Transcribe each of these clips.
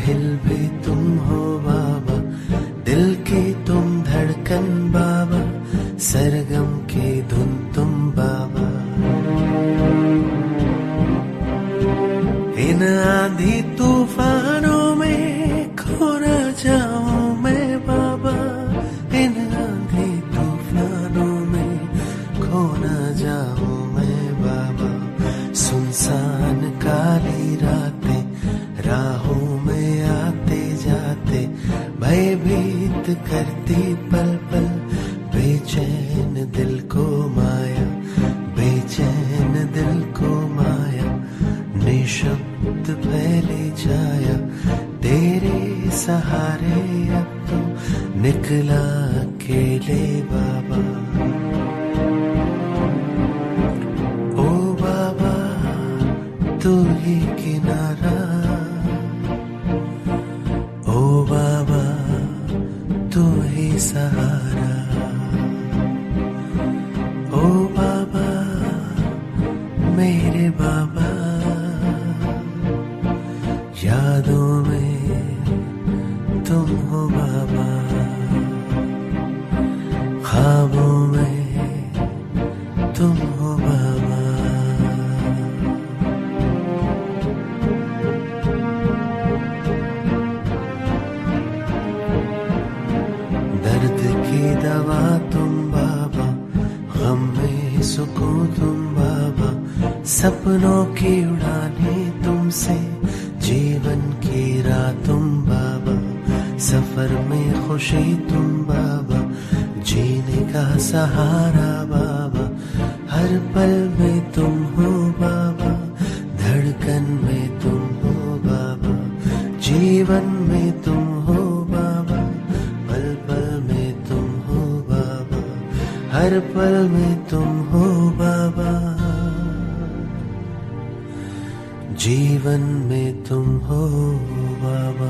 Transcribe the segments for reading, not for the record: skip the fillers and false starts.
साहिल भी तुम हो बाबा, दिल की तुम धड़कन बाबा, सरगम की धुन तुम बाबा। इन आंधी तूफानों में खो न जाऊं मैं बाबा, इन आंधी तूफानों में खो न जाऊं मैं बाबा। सुनसान काली रातें राहों में आते जाते, भयभीत करती पल पल, बेचैन दिल को माया, बेचैन दिल को माया। निशब्द फैली छाया, तेरे सहारे अब तो निकला अकेले बाबा। ओ बाबा तू ही किनारा, ओ बाबा तू ही सहारा, ओ बाबा मेरे बाबा। यादों में तुम हो बाबा, ख्वाबों में तुम हो बाबा। दर्द की दवा तुम बाबा, गम में सुकून तुम बाबा, सपनों की उड़ाने तुमसे, जीवन की राह तुम बाबा, सफर में खुशी तुम बाबा, जीने का सहारा बाबा। हर पल में तुम हो बाबा, धड़कन में तुम हो बाबा, जीवन में तुम हो बाबा, पल पल में तुम हो बाबा, हर पल में तुम हो बाबा, जीवन में तुम हो बाबा।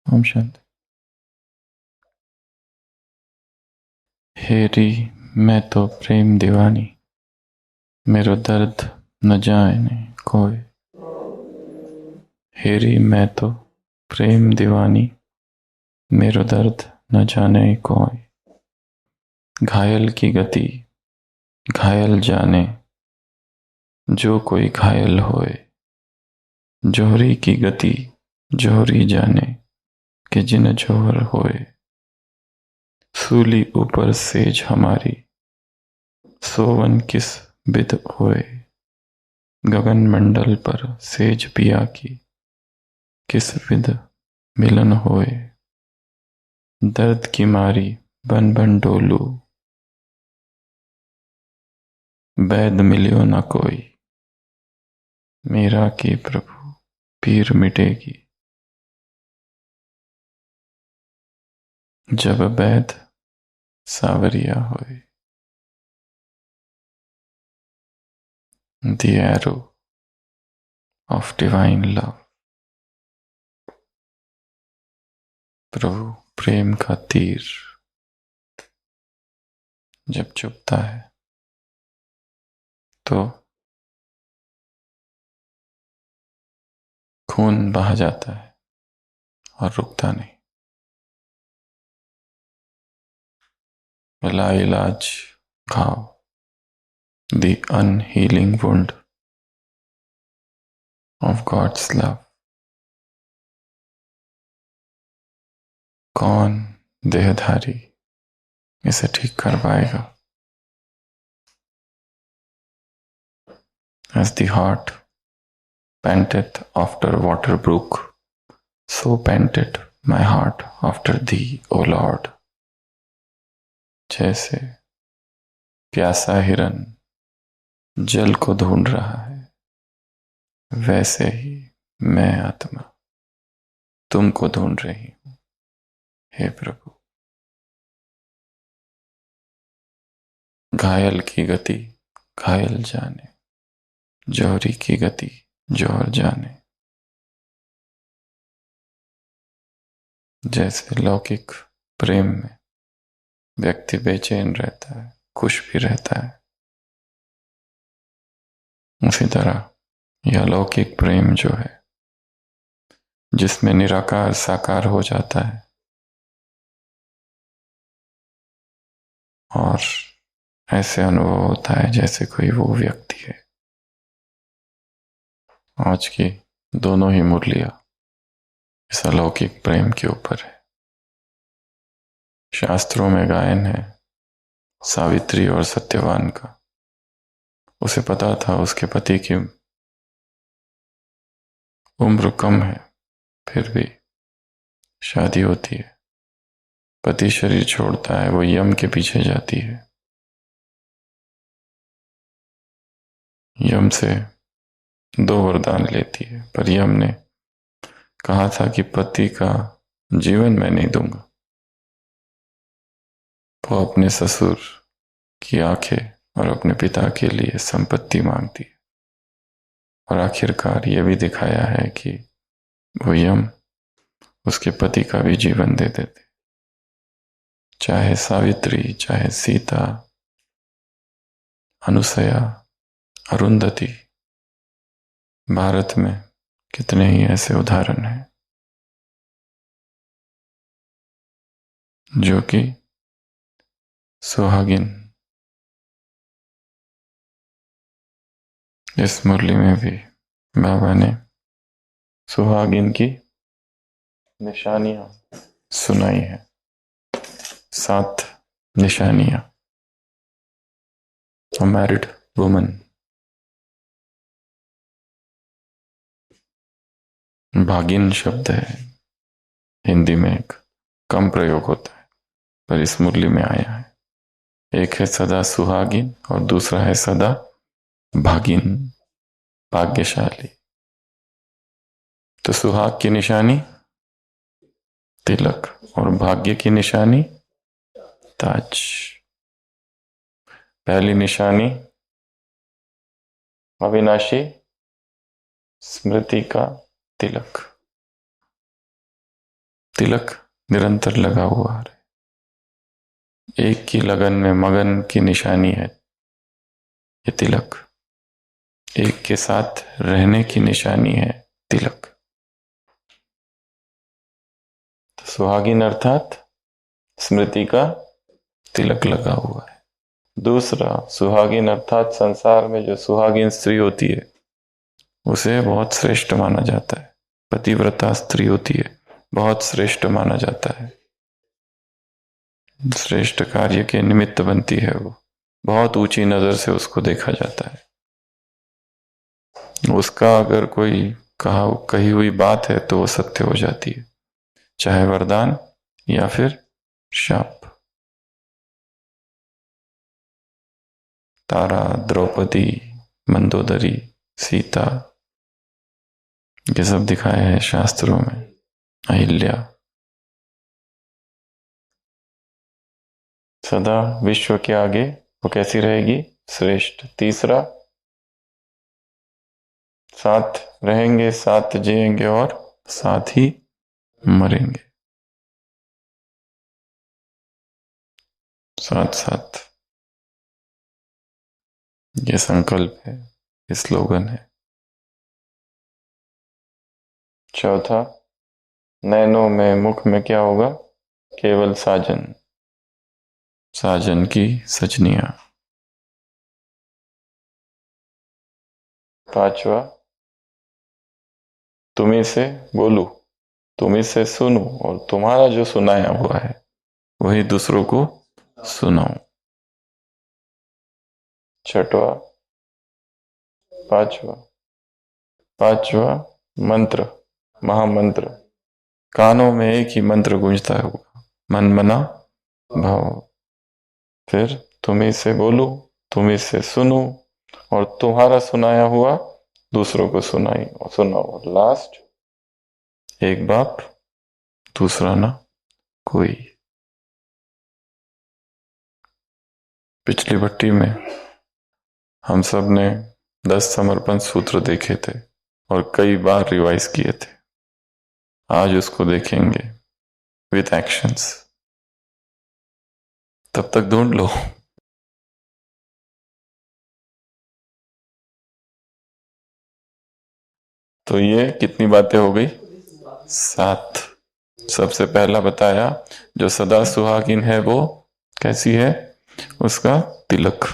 ओम शांति। हेरी मैं तो प्रेम दीवानी, मेरो दर्द न जाने कोई। हेरी मैं तो प्रेम दीवानी, मेरो दर्द न जाने कोई। घायल की गति घायल जाने, जो कोई घायल होए। जोहरी की गति जोहरी जाने, कि जिन जोहर होए। सूली ऊपर सेज हमारी, सोवन किस बिद होए। गगन मंडल पर सेज पिया की, किस विद मिलन होए। दर्द की मारी बन बन डोलू, बैद मिलियो न कोई। मेरा की प्रभु पीर मिटेगी, जब बैद सावरिया होए। The arrow of divine love, प्रभु प्रेम का तीर जब चुभता है तो खून बहा जाता है और रुकता नहीं। लाइलाज घाव, the unhealing wound of God's love। कौन देहधारी इसे ठीक कर पाएगा? As the heart panteth after water brook, so panted my heart after thee, O Lord। जैसे प्यासा हिरन जल को ढूंढ रहा है, वैसे ही मैं आत्मा तुमको ढूंढ रही हूं, हे प्रभु। घायल की गति घायल जाने, जौहरी की गति जौहर जाने। जैसे लौकिक प्रेम में व्यक्ति बेचैन रहता है, खुश भी रहता है, उसी तरह यह अलौकिक प्रेम जो है, जिसमें निराकार साकार हो जाता है और ऐसे अनुभव होता है जैसे कोई वो व्यक्ति है। आज की दोनों ही मुरलियां इस अलौकिक प्रेम के ऊपर है। शास्त्रों में गायन है सावित्री और सत्यवान का। उसे पता था उसके पति की उम्र कम है, फिर भी शादी होती है। पति शरीर छोड़ता है, वो यम के पीछे जाती है। यम से 2 वरदान लेती है, पर यम ने कहा था कि पति का जीवन मैं नहीं दूंगा। वो अपने ससुर की आंखें और अपने पिता के लिए संपत्ति मांगती है। और आखिरकार यह भी दिखाया है कि वो यम उसके पति का भी जीवन दे देते, चाहे सावित्री, चाहे सीता, अनुसया, अरुंधति। भारत में कितने ही ऐसे उदाहरण हैं जो कि सुहागिन। इस मुरली में भी बाबा ने सुहागिन की निशानियां सुनाई है, 7 निशानियां। A married woman, भागिन शब्द है, हिंदी में एक कम प्रयोग होता है, पर इस मुरली में आया है। एक है सदा सुहागिन और दूसरा है सदा भागिन, भाग्यशाली। तो सुहाग की निशानी तिलक और भाग्य की निशानी ताज। पहली निशानी अविनाशी स्मृति का तिलक। तिलक निरंतर लगा हुआ है, एक की लगन में मगन की निशानी है ये तिलक। एक के साथ रहने की निशानी है तिलक। तो सुहागिन अर्थात स्मृति का तिलक लगा हुआ है। दूसरा, सुहागिन अर्थात संसार में जो सुहागिन स्त्री होती है उसे बहुत श्रेष्ठ माना जाता है। पतिव्रता स्त्री होती है, बहुत श्रेष्ठ माना जाता है। श्रेष्ठ कार्य के निमित्त बनती है, वो बहुत ऊंची नजर से उसको देखा जाता है। उसका अगर कोई कही हुई बात है तो वो सत्य हो जाती है, चाहे वरदान या फिर शाप। तारा, द्रौपदी, मंदोदरी, सीता, ये सब दिखाया है शास्त्रों में। अहिल्या सदा विश्व के आगे वो कैसी रहेगी? श्रेष्ठ। तीसरा, साथ रहेंगे, साथ जिएंगे और साथ ही मरेंगे, साथ साथ। ये संकल्प है, ये स्लोगन है। चौथा, नैनों में मुख में क्या होगा? केवल साजन, साजन की सजनियां। पांचवा, तुम्ही से बोलूं, तुम्ही से सुनूं और तुम्हारा जो सुनाया हुआ है वही दूसरों को सुनाऊं। छठवा, पांचवा मंत्र, महामंत्र। कानों में एक ही मंत्र गूंजता होगा, मन मना भाव। फिर तुम्ही से बोलूं, तुम्ही से सुनूं और तुम्हारा सुनाया हुआ दूसरों को सुनाओ। लास्ट, एक बाप दूसरा ना कोई। पिछली भट्टी में हम सब ने 10 समर्पण सूत्र देखे थे और कई बार रिवाइज किए थे। आज उसको देखेंगे विथ एक्शंस। तब तक ढूंढ लो। तो ये कितनी बातें हो गई? 7। सबसे पहला बताया, जो सदा सुहागिन है वो कैसी है? उसका तिलक।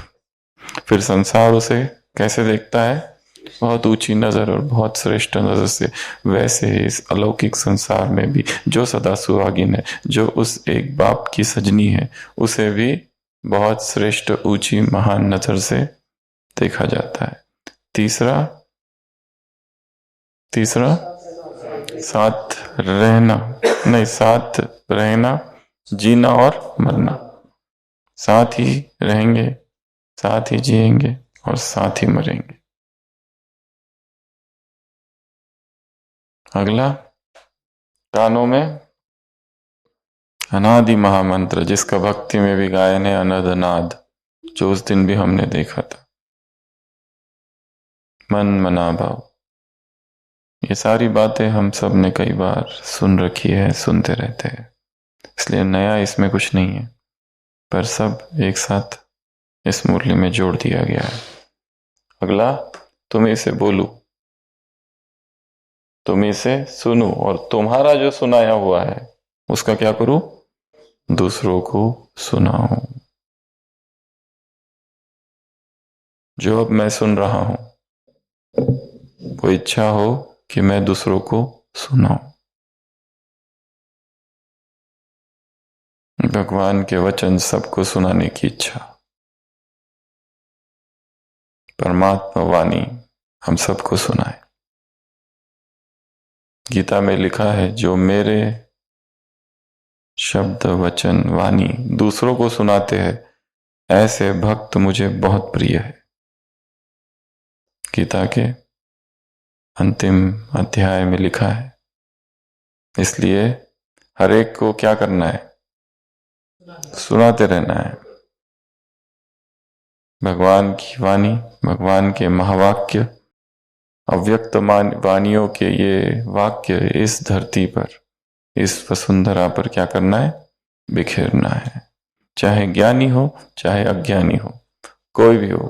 फिर संसार उसे कैसे देखता है? बहुत ऊंची नजर और बहुत श्रेष्ठ नजर से। वैसे ही इस अलौकिक संसार में भी जो सदा सुहागिन है, जो उस एक बाप की सजनी है, उसे भी बहुत श्रेष्ठ ऊंची महान नजर से देखा जाता है। तीसरा साथ रहना, नहीं, साथ रहना, जीना और मरना। साथ ही रहेंगे, साथ ही जिएंगे और साथ ही मरेंगे। अगला, कानों में अनादि महामंत्र, जिसका भक्ति में भी गायन है, अनदनाद, जो उस दिन भी हमने देखा था। मन मना भाव, ये सारी बातें हम सब ने कई बार सुन रखी है, सुनते रहते हैं, इसलिए नया इसमें कुछ नहीं है, पर सब एक साथ इस मुरली में जोड़ दिया गया है। अगला, तुम इसे बोलो, तुम इसे सुनो, और तुम्हारा जो सुनाया हुआ है उसका क्या करूं? दूसरों को सुनाओ। जो अब मैं सुन रहा हूं, वो इच्छा हो कि मैं दूसरों को सुनाऊं। भगवान के वचन सबको सुनाने की इच्छा, परमात्मा वाणी हम सबको सुनाए। गीता में लिखा है, जो मेरे शब्द वचन वाणी दूसरों को सुनाते हैं, ऐसे भक्त मुझे बहुत प्रिय है। गीता के अंतिम अध्याय में लिखा है। इसलिए हर एक को क्या करना है? सुनाते रहना है भगवान की वाणी, भगवान के महावाक्य, अव्यक्त वाणियों के ये वाक्य इस धरती पर, इस वसुंधरा पर क्या करना है? बिखेरना है। चाहे ज्ञानी हो, चाहे अज्ञानी हो, कोई भी हो।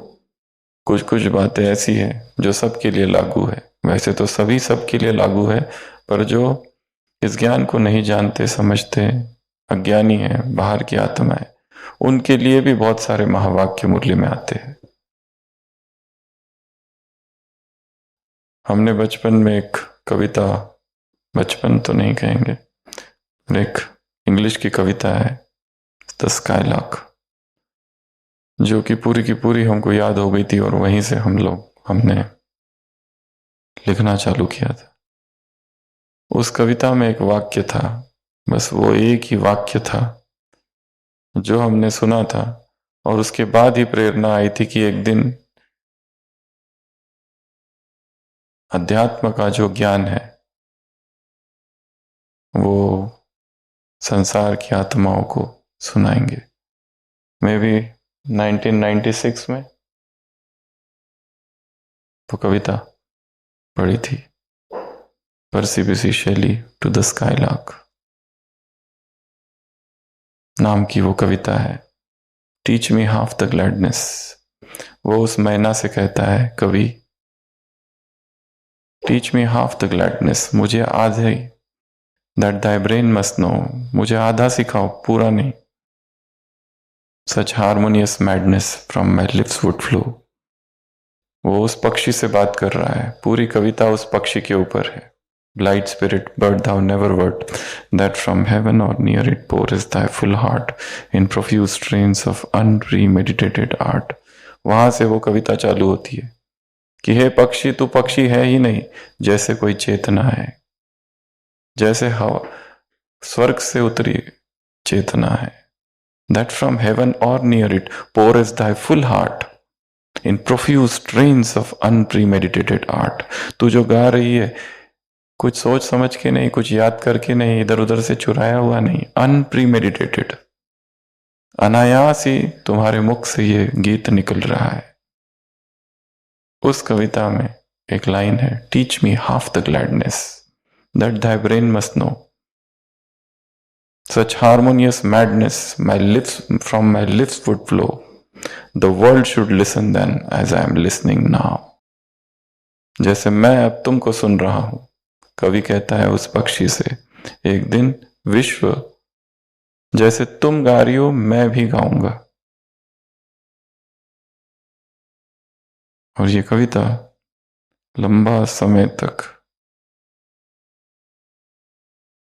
कुछ कुछ बातें ऐसी है जो सबके लिए लागू है, वैसे तो सभी सबके लिए लागू है, पर जो इस ज्ञान को नहीं जानते समझते, अज्ञानी है, बाहर की आत्मा है, उनके लिए भी बहुत सारे महावाक्य मुरली में आते हैं। हमने बचपन में एक कविता, बचपन तो नहीं कहेंगे, एक इंग्लिश की कविता है द स्काईलार्क, जो कि पूरी की पूरी हमको याद हो गई थी, और वहीं से हमने लिखना चालू किया था। उस कविता में एक वाक्य था, बस वो एक ही वाक्य था जो हमने सुना था, और उसके बाद ही प्रेरणा आई थी कि एक दिन अध्यात्म का जो ज्ञान है वो संसार की आत्माओं को सुनाएंगे। मैं भी 1996 में वो कविता पढ़ी थी, Percy Bysshe Shelley to the skylark नाम की वो कविता है। Teach me half the gladness. वो उस मैना से कहता है कवि, teach me half the gladness, मुझे आधे, that thy brain must know, मुझे आधा सिखाओ, पूरा नहीं। Such harmonious madness from my lips would flow. वो उस पक्षी से बात कर रहा है, पूरी कविता उस पक्षी के ऊपर है। Light spirit, bird thou never wert, that from heaven or near it pourest thy full heart in profuse strains of unpremeditated art। वहां से वो कविता चालू होती है कि हे पक्षी, तू पक्षी है ही नहीं, जैसे कोई चेतना है, जैसे हवा स्वर्ग से उतरी चेतना है। That from heaven or near it pourest thy full heart in profuse strains of unpremeditated art। तू जो गा रही है, कुछ सोच समझ के नहीं, कुछ याद करके नहीं, इधर उधर से चुराया हुआ नहीं, अनप्रीमेडिटेटेड, अनायास ही तुम्हारे मुख से ये गीत निकल रहा है। उस कविता में एक लाइन है, teach me half the gladness that thy brain must know, such harmonious madness my lips from my lips would flow, the world should listen then as I am listening now. जैसे मैं अब तुमको सुन रहा हूं। कवि कहता है उस पक्षी से, एक दिन विश्व जैसे तुम गा रही हो मैं भी गाऊंगा। और ये कविता लंबा समय तक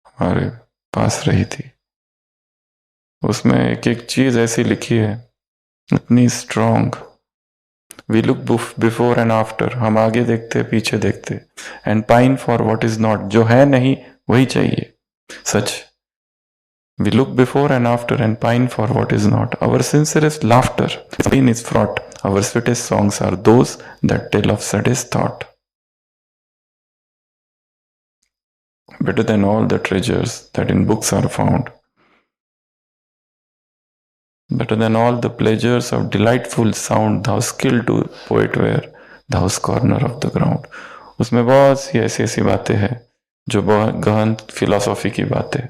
हमारे पास रही थी। उसमें एक एक चीज ऐसी लिखी है, इतनी strong. We look before and after, हम आगे देखते पीछे देखते, and pine for what is not, जो है नहीं वही चाहिए सच। We look before and after and pine for what is not. Our sincerest laughter, pain is fraught. Our sweetest songs are those that tell of saddest thought. Better than all the treasures that in books are found. Better than all the pleasures of delightful sound, thou skill to poet were, thou's corner of the ground. उसमें बहुत सी ऐसी ऐसी बातें हैं जो बहुत गहन philosophy की बातें।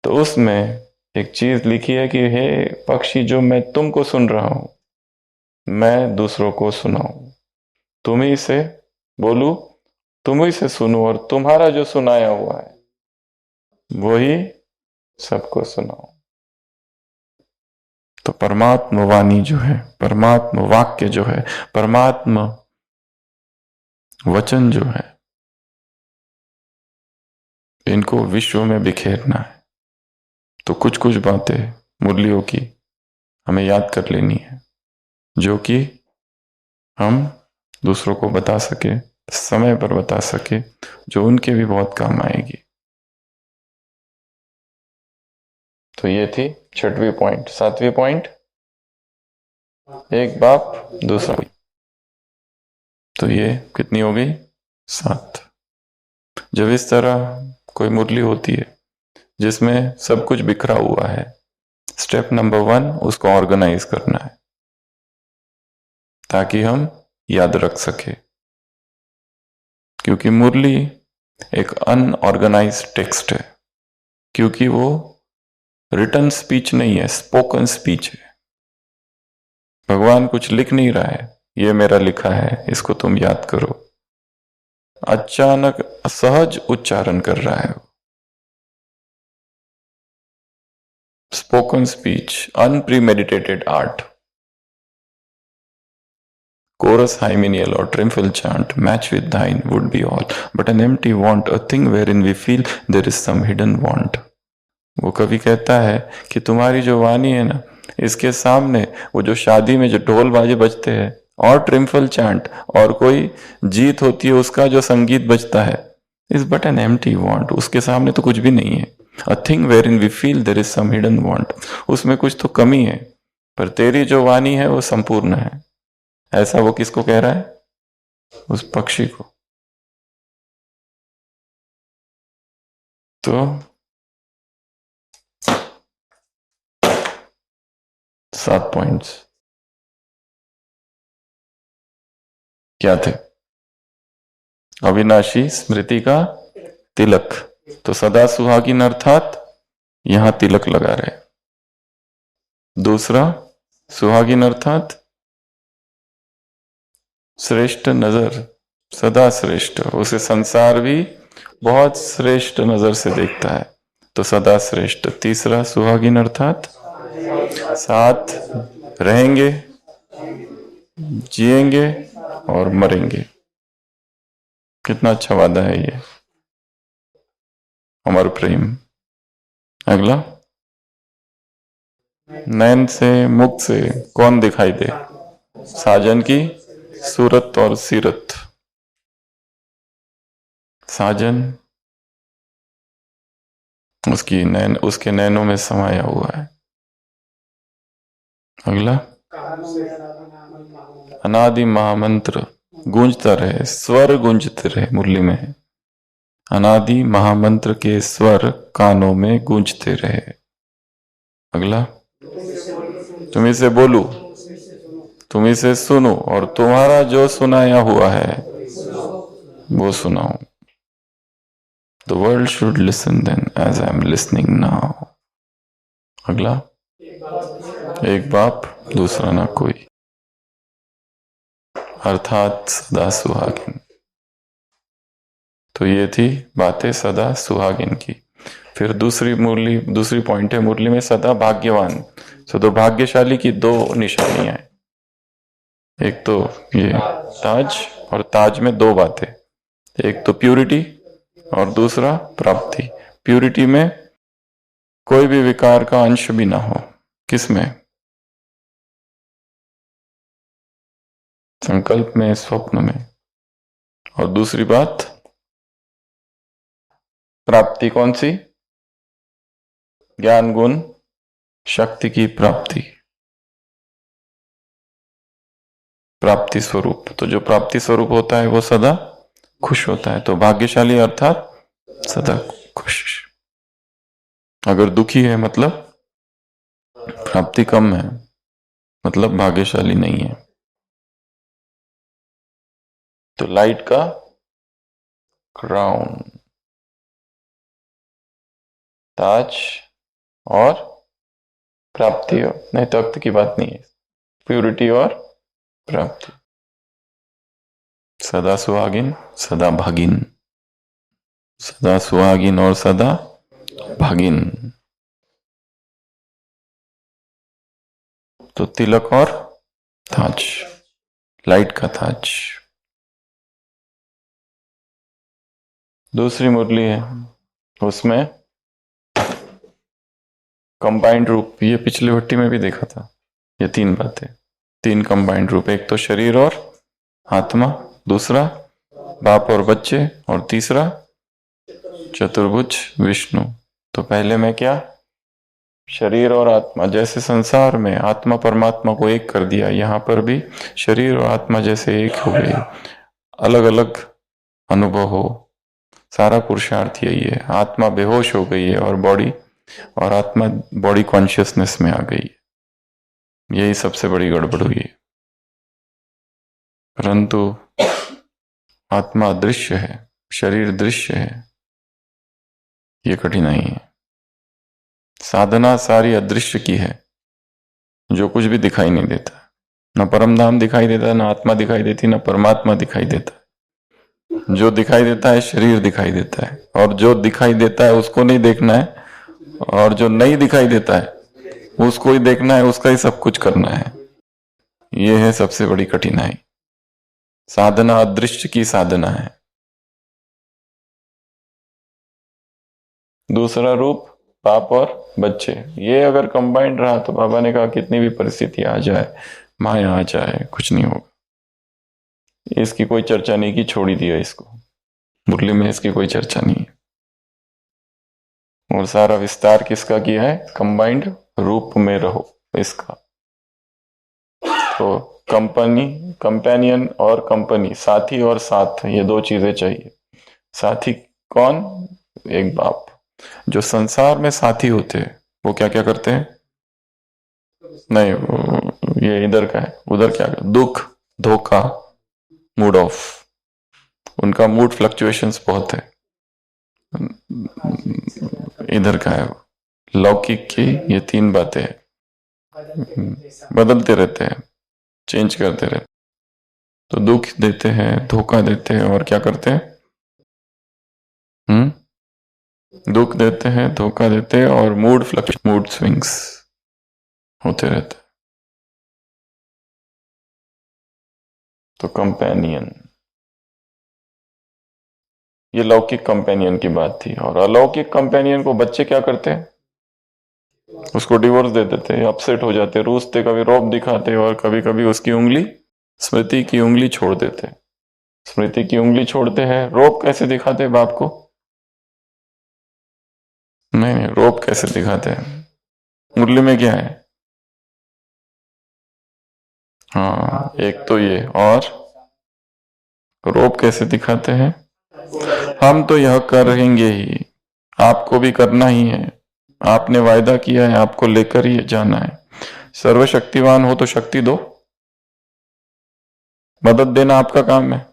तो उसमें एक चीज लिखी है कि हे पक्षी, जो मैं तुमको सुन रहा हूं मैं दूसरों को सुनाऊं, तुम ही से बोलूं, तुम ही से सुनो, और तुम्हारा जो सुनाया हुआ है वही सबको सुनाओ। तो परमात्म वाणी जो है, परमात्म वाक्य जो है, परमात्म वचन जो है, इनको विश्व में बिखेरना है। तो कुछ कुछ बातें मुरलियों की हमें याद कर लेनी है, जो कि हम दूसरों को बता सके, समय पर बता सके, जो उनके भी बहुत काम आएगी। तो ये थी 6वीं पॉइंट। 7वीं पॉइंट, एक बाप दूसरा। तो ये कितनी हो गई? 7। जब इस तरह कोई मुरली होती है जिसमें सब कुछ बिखरा हुआ है, स्टेप नंबर 1 उसको ऑर्गेनाइज करना है ताकि हम याद रख सके। क्योंकि मुरली एक अनऑर्गेनाइज टेक्स्ट है, क्योंकि वो रिटन स्पीच नहीं है, स्पोकन स्पीच है। भगवान कुछ लिख नहीं रहा है, ये मेरा लिखा है, इसको तुम याद करो। अचानक सहज उच्चारण कर रहा है। Spoken speech, unpremeditated art. Chorus, hymeneal or triumphal chant match with thine would be all, but an empty want, a thing wherein we feel there is some hidden want. वो कवि कहता है कि तुम्हारी जो वाणी है ना, इसके सामने वो जो शादी में जो ढोल बाजे बजते हैं और ट्रिम्फल चांट और कोई जीत होती है उसका जो संगीत बजता है, is but an empty want, उसके सामने तो कुछ भी नहीं है। A thing wherein we feel there is some hidden want, उसमें कुछ तो कमी है, पर तेरी जो वाणी है वो संपूर्ण है। ऐसा वो किसको कह रहा है? उस पक्षी को। तो 7 पॉइंट्स क्या थे? अविनाशी स्मृति का तिलक, तो सदा सुहागिन अर्थात यहां तिलक लगा रहे। दूसरा, सुहागिन अर्थात श्रेष्ठ नजर, सदा श्रेष्ठ, उसे संसार भी बहुत श्रेष्ठ नजर से देखता है, तो सदा श्रेष्ठ। तीसरा, सुहागिन अर्थात साथ रहेंगे, जिएंगे और मरेंगे। कितना अच्छा वादा है ये, अमर प्रेम। अगला, नैन से मुख से कौन दिखाई दे? साजन की सूरत और सीरत। साजन उसकी नैन, उसके नैनों में समाया हुआ है। अगला, अनादि महामंत्र गूंजता रहे, स्वर गूंजते रहे, मुरली में है। अनादि महामंत्र के स्वर कानों में गूंजते रहे। अगला, तुम इसे बोलो, तुम इसे सुनो, और तुम्हारा जो सुनाया हुआ है वो सुनाओ। The world should listen then as I am listening now. अगला, एक बाप दूसरा ना कोई, अर्थात सदा सुहागिन। तो ये थी बातें सदा सुहागिन की। फिर दूसरी पॉइंट है मुरली में सदा भाग्यवान। तो भाग्यशाली की दो निशानियां हैं, एक तो ये ताज, और ताज में दो बातें, एक तो प्यूरिटी और दूसरा प्राप्ति। प्यूरिटी में कोई भी विकार का अंश भी ना हो, किसमें? संकल्प में, स्वप्न में। और दूसरी बात प्राप्ति कौन सी? ज्ञान गुण शक्ति की प्राप्ति, प्राप्ति स्वरूप। तो जो प्राप्ति स्वरूप होता है वो सदा खुश होता है। तो भाग्यशाली अर्थात सदा खुश। अगर दुखी है मतलब प्राप्ति कम है, मतलब भाग्यशाली नहीं है। तो लाइट का क्राउन, ताज और प्राप्ति, नहीं तख्त की बात नहीं है, प्यूरिटी और प्राप्ति। सदा सुहागिन सदा भागिन, सदा सुहागिन और सदा भागिन। तो तिलक और ताज, लाइट का ताज। दूसरी मुरली है, उसमें कंबाइंड रूप, ये पिछली भट्टी में भी देखा था। ये तीन बातें, तीन कंबाइंड रूप, एक तो शरीर और आत्मा, दूसरा बाप और बच्चे, और तीसरा चतुर्भुज विष्णु। तो पहले में क्या? शरीर और आत्मा। जैसे संसार में आत्मा परमात्मा को एक कर दिया, यहां पर भी शरीर और आत्मा जैसे एक हो गए, अलग अलग अनुभव हो। सारा पुरुषार्थ यही है। आत्मा बेहोश हो गई है और आत्मा बॉडी कॉन्शियसनेस में आ गई है। यही सबसे बड़ी गड़बड़ हुई है। परंतु आत्मा दृश्य है, शरीर दृश्य है, ये कठिनाई है। साधना सारी अदृश्य की है, जो कुछ भी दिखाई नहीं देता, न परम धाम दिखाई देता, न आत्मा दिखाई देती, न परमात्मा दिखाई देता। जो दिखाई देता है शरीर दिखाई देता है, और जो दिखाई देता है उसको नहीं देखना है, और जो नहीं दिखाई देता है उसको ही देखना है, उसका ही सब कुछ करना है। ये है सबसे बड़ी कठिनाई। साधना अदृश्य की साधना है। दूसरा रूप बाप और बच्चे, ये अगर कंबाइंड रहा तो बाबा ने कहा कितनी भी परिस्थिति आ जाए, माया आ जाए, कुछ नहीं होगा। इसकी कोई चर्चा नहीं की, छोड़ ही दिया इसको। मुरली में इसकी कोई चर्चा नहीं है। और सारा विस्तार किसका किया है? कंबाइंड रूप में रहो इसका। तो कंपेनियन और कंपनी, साथी और साथ, ये दो चीजें चाहिए। साथी कौन? एक बाप। जो संसार में साथी होते हैं वो क्या क्या करते हैं? नहीं, ये इधर का है, उधर क्या कर? दुख, धोखा, मूड ऑफ। उनका मूड फ्लक्चुएशंस बहुत है। इधर का है लौकिक की ये तीन बातें बदलते रहते हैं, चेंज करते रहते। तो दुख देते हैं, धोखा देते हैं, और क्या करते हैं? दुख देते हैं, धोखा देते हैं, और मूड स्विंग्स होते रहते हैं। तो कंपेनियन, ये लौकिक कंपेनियन की बात थी। और अलौकिक कंपेनियन को बच्चे क्या करते हैं? उसको डिवोर्स दे देते हैं, अपसेट हो जाते, रूसते, कभी रौब दिखाते, और कभी कभी उसकी उंगली, स्मृति की उंगली छोड़ देते। स्मृति की उंगली छोड़ते हैं। रौब कैसे दिखाते हैं बाप को? नहीं, रौब कैसे दिखाते हैं? मुरली में क्या है? हाँ, एक तो ये, और रौब कैसे दिखाते हैं? हम तो यह करेंगे ही, आपको भी करना ही है, आपने वायदा किया है, आपको लेकर ही जाना है। सर्वशक्तिवान हो तो शक्ति दो, मदद देना आपका काम है,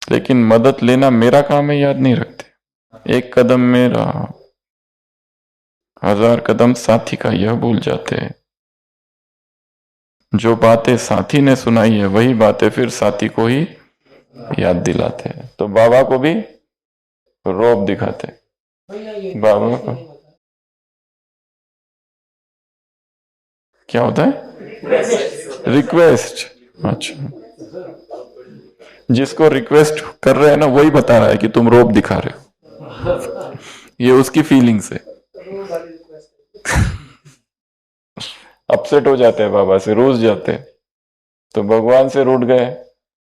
लेकिन मदद लेना मेरा काम है, याद नहीं रखते। एक कदम मेरा, 1000 कदम साथी का, यह भूल जाते हैं। जो बातें साथी ने सुनाई है वही बातें फिर साथी को ही याद दिलाते हैं। तो बाबा को भी रौब दिखाते हैं। बाबा को क्या होता है? रिक्वेस्ट। अच्छा, जिसको रिक्वेस्ट कर रहे हैं ना वही बता रहा है कि तुम रौब दिखा रहे हो। ये उसकी फीलिंग्स है। अपसेट हो जाते हैं बाबा से, रूस जाते हैं। तो भगवान से रूठ गए,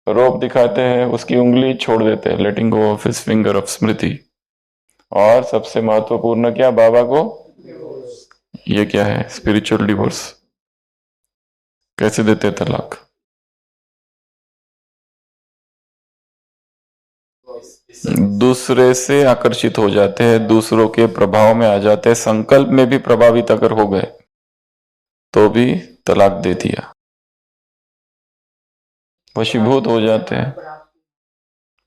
रौब दिखाते हैं, उसकी उंगली छोड़ देते हैं, लेटिंग गो ऑफ हिज फिंगर ऑफ स्मृति। और सबसे महत्वपूर्ण क्या, बाबा को ये क्या है, स्पिरिचुअल डिवोर्स। कैसे देते हैं तलाक? दूसरे से आकर्षित हो जाते हैं, दूसरों के प्रभाव में आ जाते हैं, संकल्प में भी प्रभावित अगर हो गए तो भी तलाक दे दिया, वशीभूत हो जाते हैं।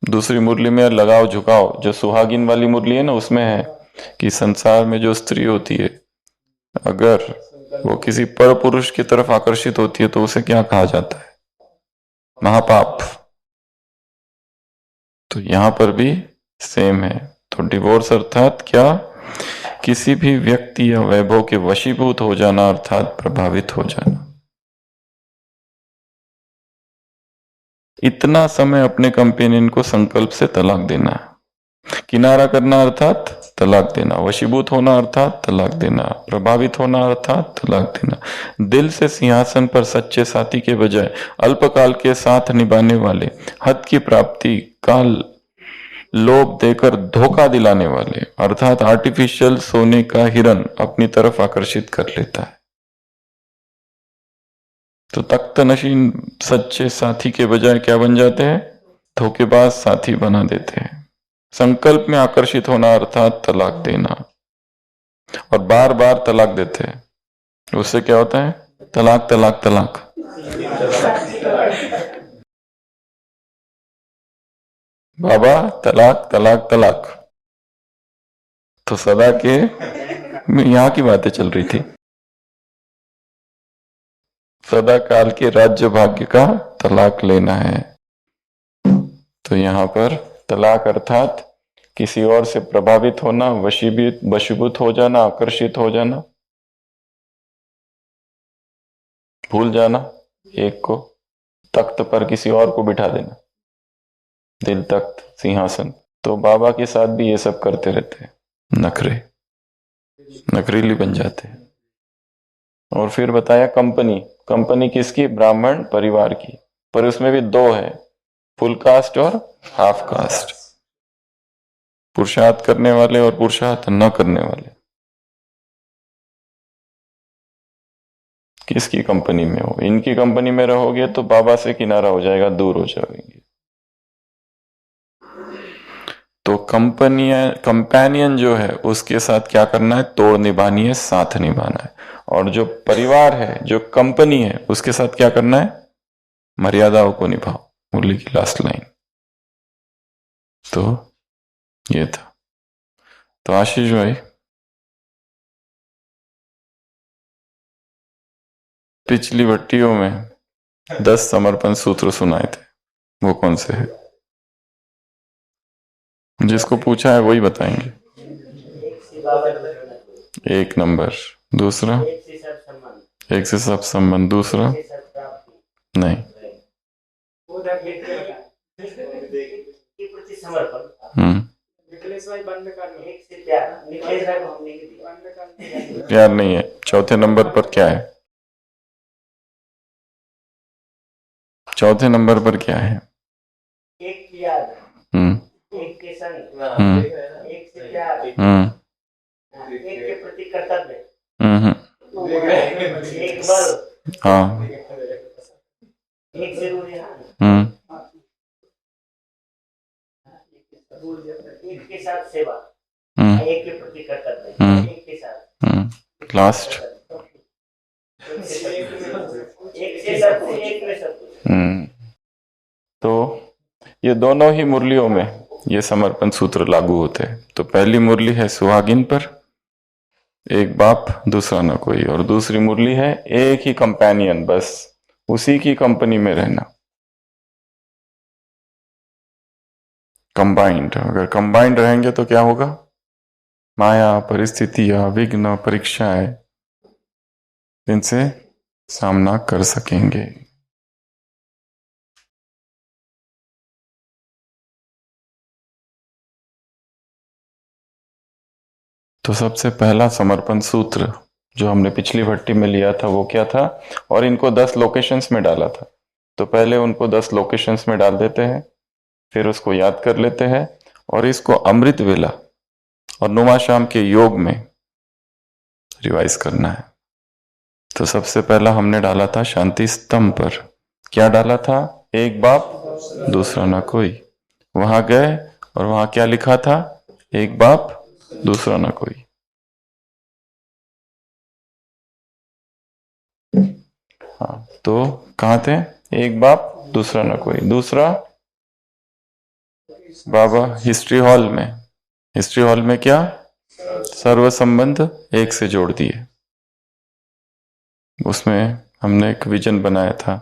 दूसरी मुरली में लगाव झुकाव, जो सुहागिन वाली मुरली है ना, उसमें है कि संसार में जो स्त्री होती है अगर वो किसी पर पुरुष की तरफ आकर्षित होती है तो उसे क्या कहा जाता है? महापाप। तो यहां पर भी सेम है। तो डिवोर्स अर्थात क्या, किसी भी व्यक्ति या वैभव के वशीभूत हो जाना अर्थात प्रभावित हो जाना। इतना समय अपने कंपेनियन को संकल्प से तलाक देना, किनारा करना अर्थात तलाक देना, वशीभूत होना अर्थात तलाक देना, प्रभावित होना अर्थात तलाक देना। दिल से सिंहासन पर सच्चे साथी के बजाय अल्पकाल के साथ निभाने वाले, हद की प्राप्ति काल लोभ देकर धोखा दिलाने वाले अर्थात आर्टिफिशियल सोने का हिरन अपनी तरफ आकर्षित कर लेता है। तो तख्त नशीन सच्चे साथी के बजाय क्या बन जाते हैं? धोखेबाज साथी बना देते हैं। संकल्प में आकर्षित होना अर्थात तलाक देना, और बार बार तलाक देते हैं। उससे क्या होता है? तलाक तलाक तलाक। बाबा तलाक तलाक तलाक। तो सदा के यहां की बातें चल रही थी। सदा काल के राज्य भाग्य का तलाक लेना है। तो यहां पर तलाक अर्थात किसी और से प्रभावित होना, वशीभूत हो जाना, आकर्षित हो जाना, भूल जाना एक को, तख्त पर किसी और को बिठा देना, दिल तख्त सिंहासन। तो बाबा के साथ भी ये सब करते रहते हैं, नखरे, नखरीली बन जाते हैं। और फिर बताया कंपनी, कंपनी किसकी? ब्राह्मण परिवार की, पर उसमें भी दो है, फुल कास्ट और हाफ कास्ट, पुरुषार्थ करने वाले और पुरुषार्थ न करने वाले। किसकी कंपनी में हो? इनकी कंपनी में रहोगे तो बाबा से किनारा हो जाएगा, दूर हो जाएंगे। तो कंपेनियन जो है उसके साथ क्या करना है? तोड़ निभानी है, साथ निभाना है। और जो परिवार है, जो कंपनी है, उसके साथ क्या करना है? मर्यादाओं को निभाओ। मुरली की लास्ट लाइन। तो ये था। तो आशीष भाई, पिछली भट्टियों में 10 समर्पण सूत्र सुनाए थे, वो कौन से हैं? जिसको पूछा है वही बताएंगे। 1 नंबर, दूसरा 1 से सब संबंध, दूसरा नहीं, प्यार नहीं है। चौथे नंबर पर क्या है? चौथे नंबर पर क्या है? एक प्यार, एक के संग, एक से प्यार, एक के प्रति कर्तव्य, एक बल, हाँ, एक से रुझान, एक के साथ सेवा, एक के प्रति कर्तव्य, एक के साथ लास्ट एक से सब, एक में सब कुछ। तो ये दोनों ही मुरलियों में ये समर्पण सूत्र लागू होते हैं। तो पहली मुरली है सुहागिन पर, एक बाप दूसरा ना कोई, और दूसरी मुरली है एक ही कंपेनियन, बस उसी की कंपनी में रहना। कंबाइंड। अगर कंबाइंड रहेंगे तो क्या होगा? माया, परिस्थितियां, विघ्न, परीक्षाएं, इनसे सामना कर सकेंगे। तो सबसे पहला समर्पण सूत्र जो हमने पिछली भट्टी में लिया था वो क्या था? और इनको 10 लोकेशंस में डाला था। तो पहले उनको 10 लोकेशंस में डाल देते हैं, फिर उसको याद कर लेते हैं और इसको अमृत वेला और नुमा शाम के योग में रिवाइज करना है। तो सबसे पहला हमने डाला था शांति स्तंभ पर। क्या डाला था? एक बाप दूसरा ना कोई। वहां गए और वहां क्या लिखा था? एक बाप दूसरा ना कोई। हाँ, तो कहाँ थे? एक बाप दूसरा ना कोई। दूसरा बाबा हिस्ट्री हॉल में। हिस्ट्री हॉल में क्या? सर्व संबंध एक से जोड़ दिए। उसमें हमने एक विजन बनाया था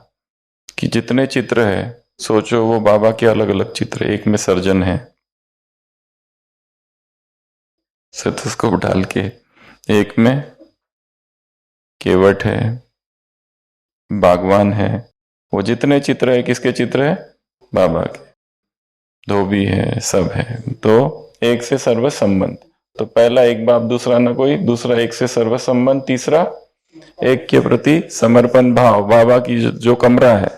कि जितने चित्र है सोचो वो बाबा के अलग अलग चित्र। एक में सर्जन है, स्टेथोस्कोप डाल के। एक में केवट है, बागवान है। वो जितने चित्र है किसके चित्र है? बाबा के। धोबी है, सब है। तो एक से सर्व संबंध। तो पहला एक बाप दूसरा ना कोई, दूसरा एक से सर्व संबंध, तीसरा एक के प्रति समर्पण भाव। बाबा की जो कमरा है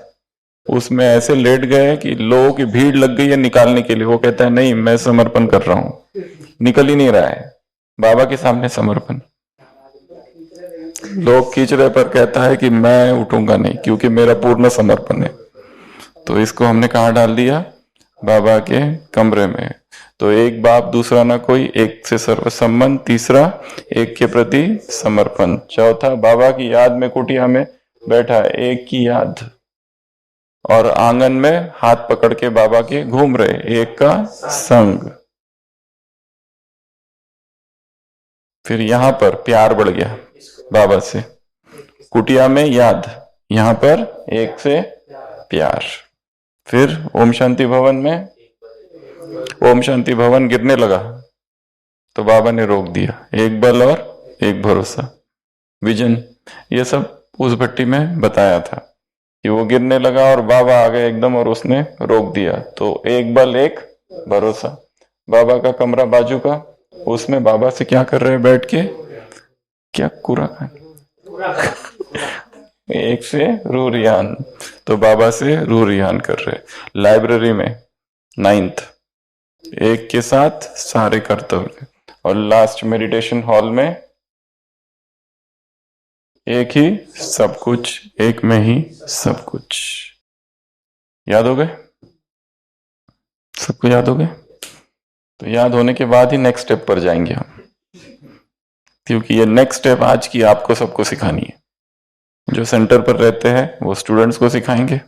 उसमें ऐसे लेट गए कि लोगों की भीड़ लग गई है निकालने के लिए। वो कहता है नहीं, मैं समर्पण कर रहा हूं। निकल ही नहीं रहा है बाबा के सामने समर्पण। लोग खींच रहे पर कहता है कि मैं उठूंगा नहीं क्योंकि मेरा पूर्ण समर्पण है। तो इसको हमने कहाँ डाल दिया? बाबा के कमरे में। तो एक बाप दूसरा ना कोई, एक से सर्व संबंध, तीसरा एक के प्रति समर्पण, चौथा बाबा की याद में कुटिया में बैठा है, एक की याद। और आंगन में हाथ पकड़ के बाबा के घूम रहे, एक का संग। फिर यहां पर प्यार बढ़ गया बाबा से। कुटिया में याद, यहां पर एक से प्यार। फिर ओम शांति भवन में ओम शांति भवन गिरने लगा तो बाबा ने रोक दिया। एक बल और एक भरोसा, विजन, ये सब उस भट्टी में बताया था कि वो गिरने लगा और बाबा आ गए एकदम और उसने रोक दिया। तो एक बल एक भरोसा। बाबा का कमरा बाजू का, उसमें बाबा से क्या कर रहे हैं बैठ के? क्या कूड़ा खान एक से रू रियान। तो बाबा से रू रियान कर रहे। लाइब्रेरी में 9th, एक के साथ सारे कर्तव्य। और लास्ट मेडिटेशन हॉल में एक ही सब कुछ, एक में ही सब कुछ। याद हो गए? सबको याद हो गए? तो याद होने के बाद ही नेक्स्ट स्टेप पर जाएंगे हम, क्योंकि ये नेक्स्ट स्टेप आज की आपको सबको सिखानी है। जो सेंटर पर रहते हैं वो स्टूडेंट्स को सिखाएंगे,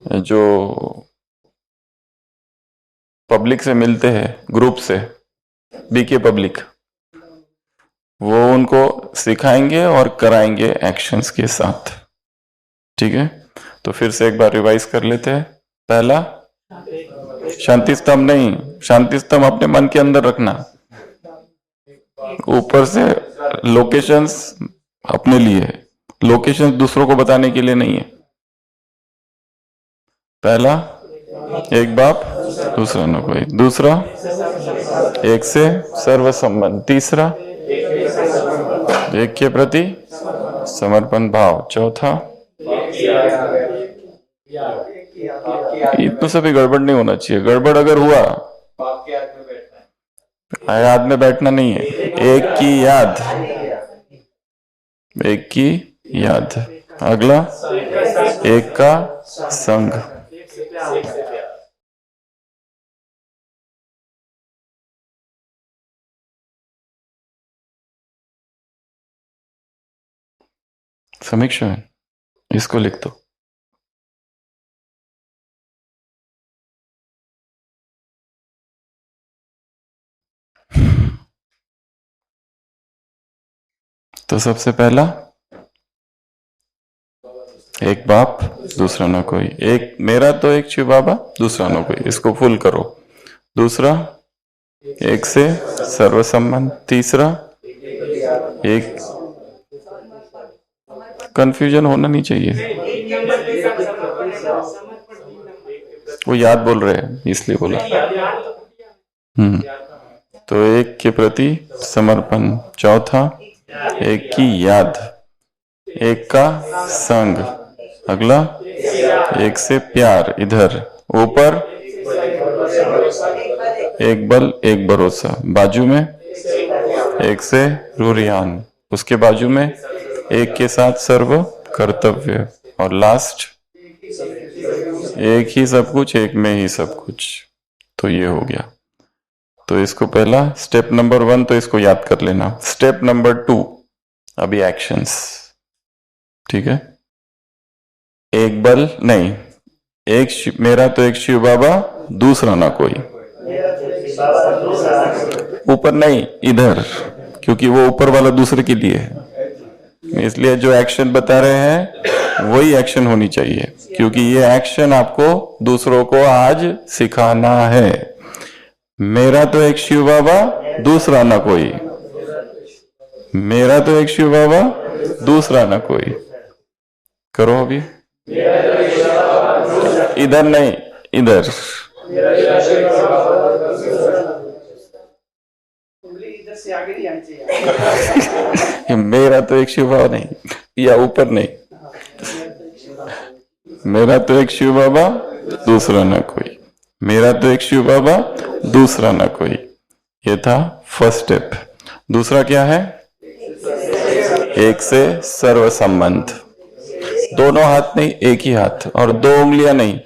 जो पब्लिक से मिलते हैं ग्रुप से, बीके पब्लिक, वो उनको सिखाएंगे और कराएंगे एक्शंस के साथ। ठीक है, तो फिर से एक बार रिवाइज कर लेते हैं। पहला शांति स्तंभ नहीं, शांति स्तंभ अपने मन के अंदर रखना। ऊपर से लोकेशंस अपने लिए, लोकेशंस दूसरों को बताने के लिए नहीं है। पहला एक बाप दूसरा न कोई, दूसरा एक से सर्व संबंध, तीसरा एक के प्रति समर्पण भाव, चौथा इतना सभी गड़बड़ नहीं होना चाहिए। गड़बड़ अगर हुआ, याद में बैठना नहीं है, एक की याद, एक की याद। अगला एक का संग। समीक्षा है, इसको लिख दो। तो सबसे पहला एक बाप दूसरा ना कोई, एक मेरा तो एक शिव बाबा दूसरा ना कोई, इसको फुल करो। दूसरा एक से सर्व संबंध। तीसरा एक, कंफ्यूजन होना नहीं चाहिए, वो याद बोल रहे हैं इसलिए बोला। तो एक के प्रति समर्पण। चौथा एक की याद, एक का संग। अगला एक से प्यार। इधर ऊपर एक बल एक भरोसा। बाजू में एक से रूरियान। उसके बाजू में एक के साथ सर्व कर्तव्य। और लास्ट एक ही सब कुछ, एक में ही सब कुछ। तो ये हो गया। तो इसको पहला स्टेप नंबर 1 तो इसको याद कर लेना। स्टेप नंबर 2 अभी एक्शंस, ठीक है। एक बल नहीं, एक मेरा तो एक शिव बाबा दूसरा ना कोई। ऊपर नहीं, इधर, क्योंकि वो ऊपर वाला दूसरे के लिए है, इसलिए जो एक्शन बता रहे हैं वही एक्शन होनी चाहिए, क्योंकि ये एक्शन आपको दूसरों को आज सिखाना है। मेरा तो एक शिव बाबा दूसरा ना कोई। मेरा तो एक शिव बाबा दूसरा ना कोई। करो अभी। इधर नहीं, इधर। से आगे नहीं आनी चाहिए। मेरा तो एक शिव बाबा नहीं, या ऊपर नहीं। मेरा तो एक शिव बाबा दूसरा ना कोई। मेरा तो एक शिव बाबा दूसरा ना कोई। ये था फर्स्ट स्टेप। दूसरा क्या है? एक से सर्व संबंध। दोनों हाथ नहीं, एक ही हाथ, और 2 उंगलियां नहीं।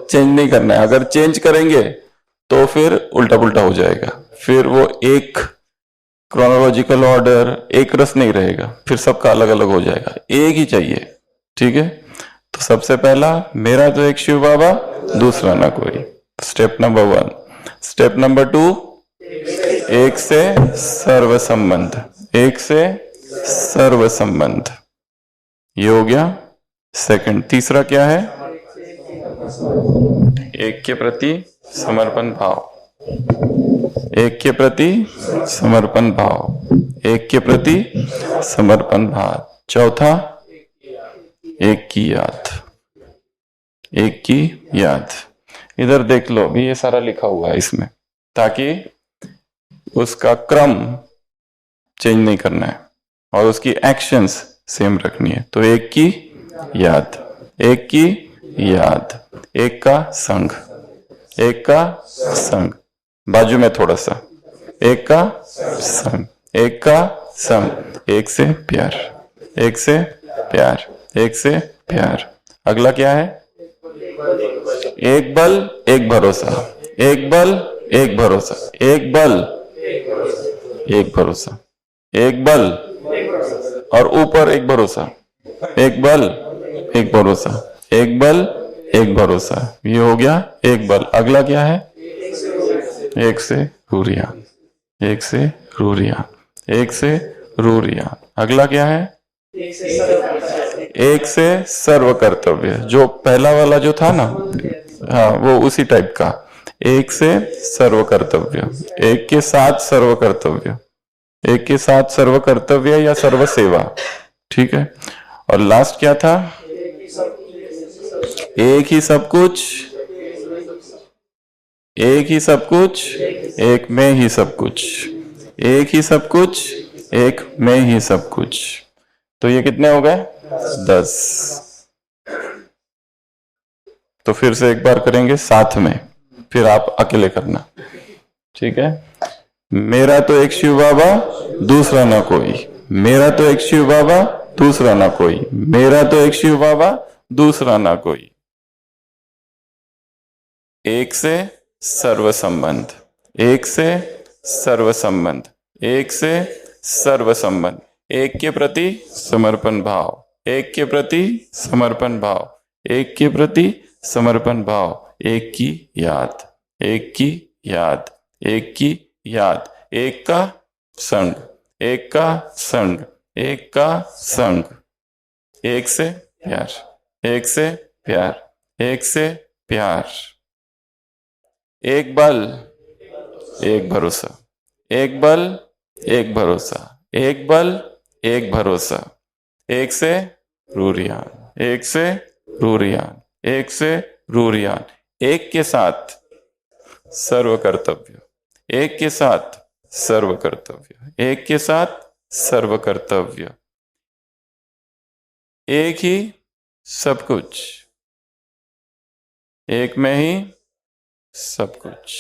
चेंज नहीं करना है। अगर चेंज करेंगे तो फिर उल्टा पुल्टा हो जाएगा, फिर वो एक क्रोनोलॉजिकल ऑर्डर, एक रस नहीं रहेगा, फिर सबका अलग अलग हो जाएगा। एक ही चाहिए, ठीक है। तो सबसे पहला मेरा तो एक शिव बाबा दूसरा ना कोई, स्टेप नंबर 1। स्टेप नंबर 2 एक से सर्व संबंध। एक से सर्व संबंध, ये हो गया सेकंड। तीसरा क्या है? एक के प्रति समर्पण भाव। एक के प्रति समर्पण भाव। एक के प्रति समर्पण भाव। चौथा एक की याद। एक की याद। इधर देख लो, अभी ये सारा लिखा हुआ है इसमें, ताकि उसका क्रम चेंज नहीं करना है और उसकी एक्शंस सेम रखनी है। तो एक की याद, एक की याद, एक का संग, एक का संग, बाजू में थोड़ा सा, एक का संग, एक का संग, एक से प्यार, एक से प्यार, एक से प्यार। अगला क्या है? एक बल एक भरोसा। एक बल एक भरोसा। एक बल एक भरोसा। एक बल और ऊपर एक भरोसा। एक बल एक भरोसा। एक बल एक भरोसा। ये हो गया एक बल। अगला क्या है? एक से रूरिया। एक से रूरिया। एक से रूरिया। अगला क्या है? एक से सर्व कर्तव्य। जो पहला वाला जो था ना, हाँ, वो उसी टाइप का। एक से सर्व कर्तव्य। एक के साथ सर्व कर्तव्य। एक के साथ सर्व कर्तव्य या सर्व सेवा, ठीक है। और लास्ट क्या था? एक ही सब कुछ, एक ही सब कुछ, एक में ही सब कुछ। एक ही सब कुछ, एक में ही सब कुछ। तो ये कितने हो गए? 10। तो फिर से एक बार करेंगे साथ में, फिर आप अकेले करना, ठीक है। मेरा तो एक शिव बाबा दूसरा ना कोई। मेरा तो एक शिव बाबा दूसरा ना कोई। मेरा तो एक शिव बाबा दूसरा ना कोई। एक से सर्व संबंध। एक से सर्व संबंध। एक से सर्व संबंध। एक के प्रति समर्पण भाव। एक के प्रति समर्पण भाव। एक के प्रति समर्पण भाव। एक की याद। एक की याद। एक की याद। एक का संग। एक का संग। एक का संग। एक से प्यार, एक से प्यार, एक से प्यार। एक बल, एक भरोसा, एक बल, एक भरोसा, एक बल, एक भरोसा। एक से रूरियान, एक से रूरियान, एक से रूरियान। एक के साथ सर्व कर्तव्य, एक के साथ सर्व कर्तव्य, एक के साथ सर्व कर्तव्य। एक ही सब कुछ, एक में ही सब कुछ,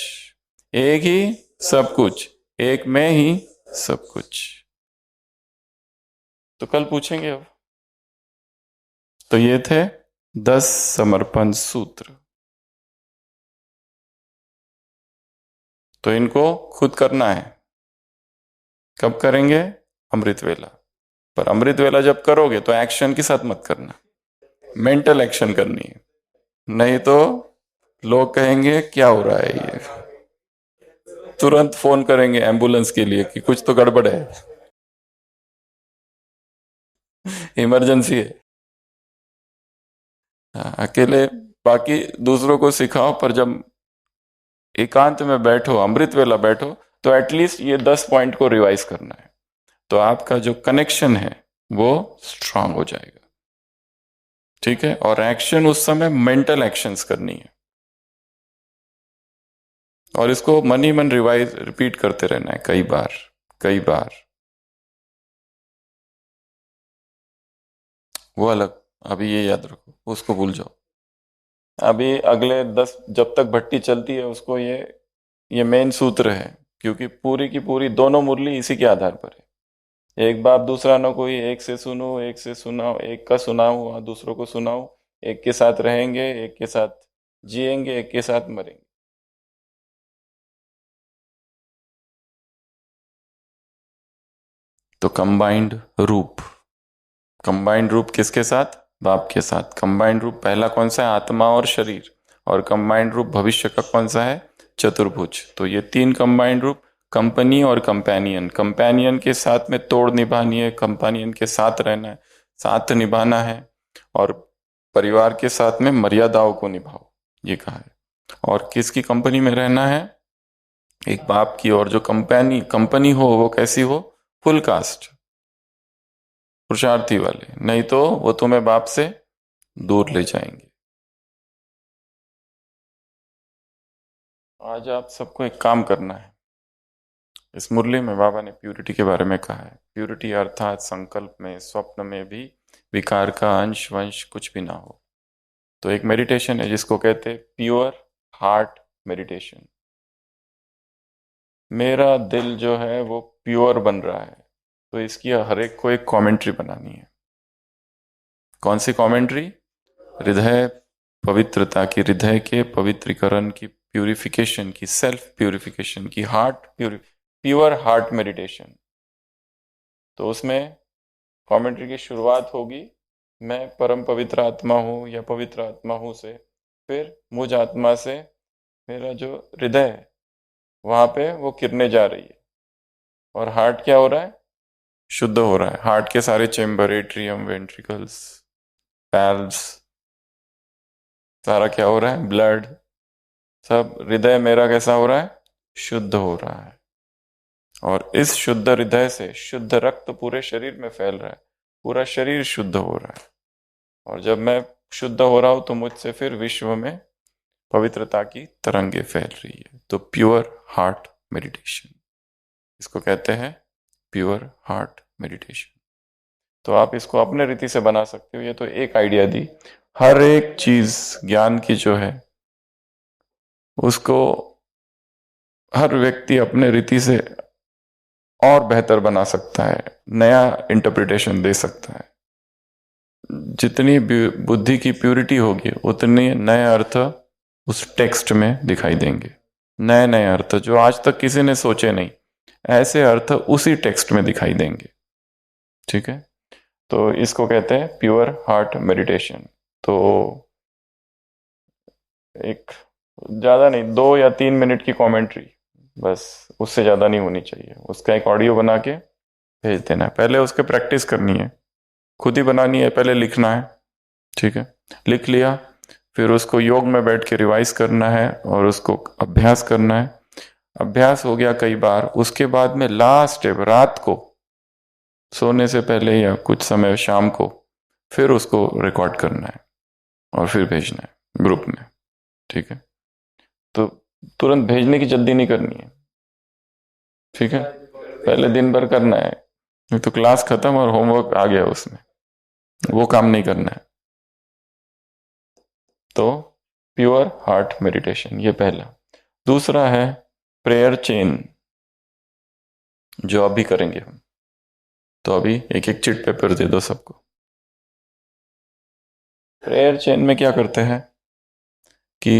एक ही सब कुछ, एक में ही सब कुछ। तो कल पूछेंगे अब। तो ये थे 10 समर्पण सूत्र। तो इनको खुद करना है। कब करेंगे? अमृत वेला। पर अमृत वेला जब करोगे तो एक्शन के साथ मत करना, मेंटल एक्शन करनी है। नहीं तो लोग कहेंगे क्या हो रहा है ये, तुरंत फोन करेंगे एम्बुलेंस के लिए कि कुछ तो गड़बड़ है, इमरजेंसी है। अकेले बाकी दूसरों को सिखाओ, पर जब एकांत में बैठो, अमृत वेला बैठो, तो एटलीस्ट ये 10 पॉइंट को रिवाइज करना है। तो आपका जो कनेक्शन है वो स्ट्रांग हो जाएगा। ठीक है? और एक्शन उस समय मेंटल एक्शंस करनी है, और इसको मन ही मन रिवाइज रिपीट करते रहना है कई बार, कई बार। वो अलग, अभी ये याद रखो, उसको भूल जाओ। अभी अगले 10 जब तक भट्टी चलती है उसको ये मेन सूत्र है, क्योंकि पूरी की पूरी दोनों मुरली इसी के आधार पर है। एक बाप दूसरा न कोई, एक से सुनो, एक से सुनाओ, एक का सुनाओ हुआ दूसरों को सुनाओ, एक के साथ रहेंगे, एक के साथ जिएंगे, एक के साथ मरेंगे। तो कंबाइंड रूप, कंबाइंड रूप किसके साथ? बाप के साथ। कंबाइंड रूप पहला कौन सा है? आत्मा और शरीर। और कंबाइंड रूप भविष्य का कौन सा है? चतुर्भुज। तो ये 3 कंबाइंड रूप, कंपनी और कंपेनियन। कंपेनियन के साथ में तोड़ निभानी है, कंपेनियन के साथ रहना है, साथ निभाना है, और परिवार के साथ में मर्यादाओं को निभाओ, ये कहा है। और किसकी कंपनी में रहना है? एक बाप की। और जो कंपनी हो वो कैसी हो? फुल कास्ट, पुरुषार्थी वाले, नहीं तो वो तुम्हें बाप से दूर ले जाएंगे। आज आप सबको एक काम करना है। इस मुरली में बाबा ने प्यूरिटी के बारे में कहा है। प्यूरिटी अर्थात संकल्प में, स्वप्न में भी विकार का अंश वंश कुछ भी ना हो। तो एक मेडिटेशन है जिसको कहते हैं प्योर हार्ट मेडिटेशन। मेरा दिल जो है वो प्योर बन रहा है, तो इसकी हर एक को एक कमेंट्री बनानी है। कौन सी कमेंट्री? हृदय पवित्रता की, हृदय के पवित्रीकरण की, प्यूरिफिकेशन की, सेल्फ प्यूरिफिकेशन की, प्योर हार्ट मेडिटेशन। तो उसमें कमेंट्री की शुरुआत होगी, मैं परम पवित्र आत्मा हूँ या पवित्र आत्मा हूँ से। फिर मुझ आत्मा से मेरा जो हृदय है वहां पे वो किरणें जा रही है, और हार्ट क्या हो रहा है? शुद्ध हो रहा है। हार्ट के सारे चेम्बर, एट्रियम, वेंट्रिकल्स, वैल्व्स, सारा क्या हो रहा है? ब्लड, सब। हृदय मेरा कैसा हो रहा है? शुद्ध हो रहा है। और इस शुद्ध हृदय से शुद्ध रक्त पूरे शरीर में फैल रहा है, पूरा शरीर शुद्ध हो रहा है। और जब मैं शुद्ध हो रहा हूं तो मुझसे फिर विश्व में पवित्रता की तरंगे फैल रही है। तो प्योर हार्ट मेडिटेशन, इसको कहते हैं प्योर हार्ट मेडिटेशन। तो आप इसको अपने रीति से बना सकते हो। ये तो एक आइडिया दी। हर एक चीज ज्ञान की जो है उसको हर व्यक्ति अपने रीति से और बेहतर बना सकता है, नया इंटरप्रिटेशन दे सकता है। जितनी बुद्धि की प्यूरिटी होगी उतने नए अर्थ उस टेक्स्ट में दिखाई देंगे। नए नए अर्थ जो आज तक किसी ने सोचे नहीं, ऐसे अर्थ उसी टेक्स्ट में दिखाई देंगे। ठीक है? तो इसको कहते हैं प्योर हार्ट मेडिटेशन। तो एक ज़्यादा नहीं, 2 या 3 मिनट की कमेंट्री बस, उससे ज़्यादा नहीं होनी चाहिए। उसका एक ऑडियो बना के भेज देना है। पहले उसके प्रैक्टिस करनी है, खुद ही बनानी है, पहले लिखना है, ठीक है। लिख लिया, फिर उसको योग में बैठ के रिवाइज करना है और उसको अभ्यास करना है। अभ्यास हो गया कई बार, उसके बाद में लास्ट स्टेप रात को सोने से पहले या कुछ समय शाम को फिर उसको रिकॉर्ड करना है और फिर भेजना है ग्रुप में, ठीक है। तो तुरंत भेजने की जल्दी नहीं करनी है, ठीक है। पहले दिन भर करना है, नहीं तो क्लास खत्म और होमवर्क आ गया उसमें, वो काम नहीं करना है। तो प्योर हार्ट मेडिटेशन, ये पहला। दूसरा है प्रेयर चेन, जो अभी करेंगे हम। तो अभी एक एक चिट पेपर दे दो सबको। प्रेयर चेन में क्या करते हैं कि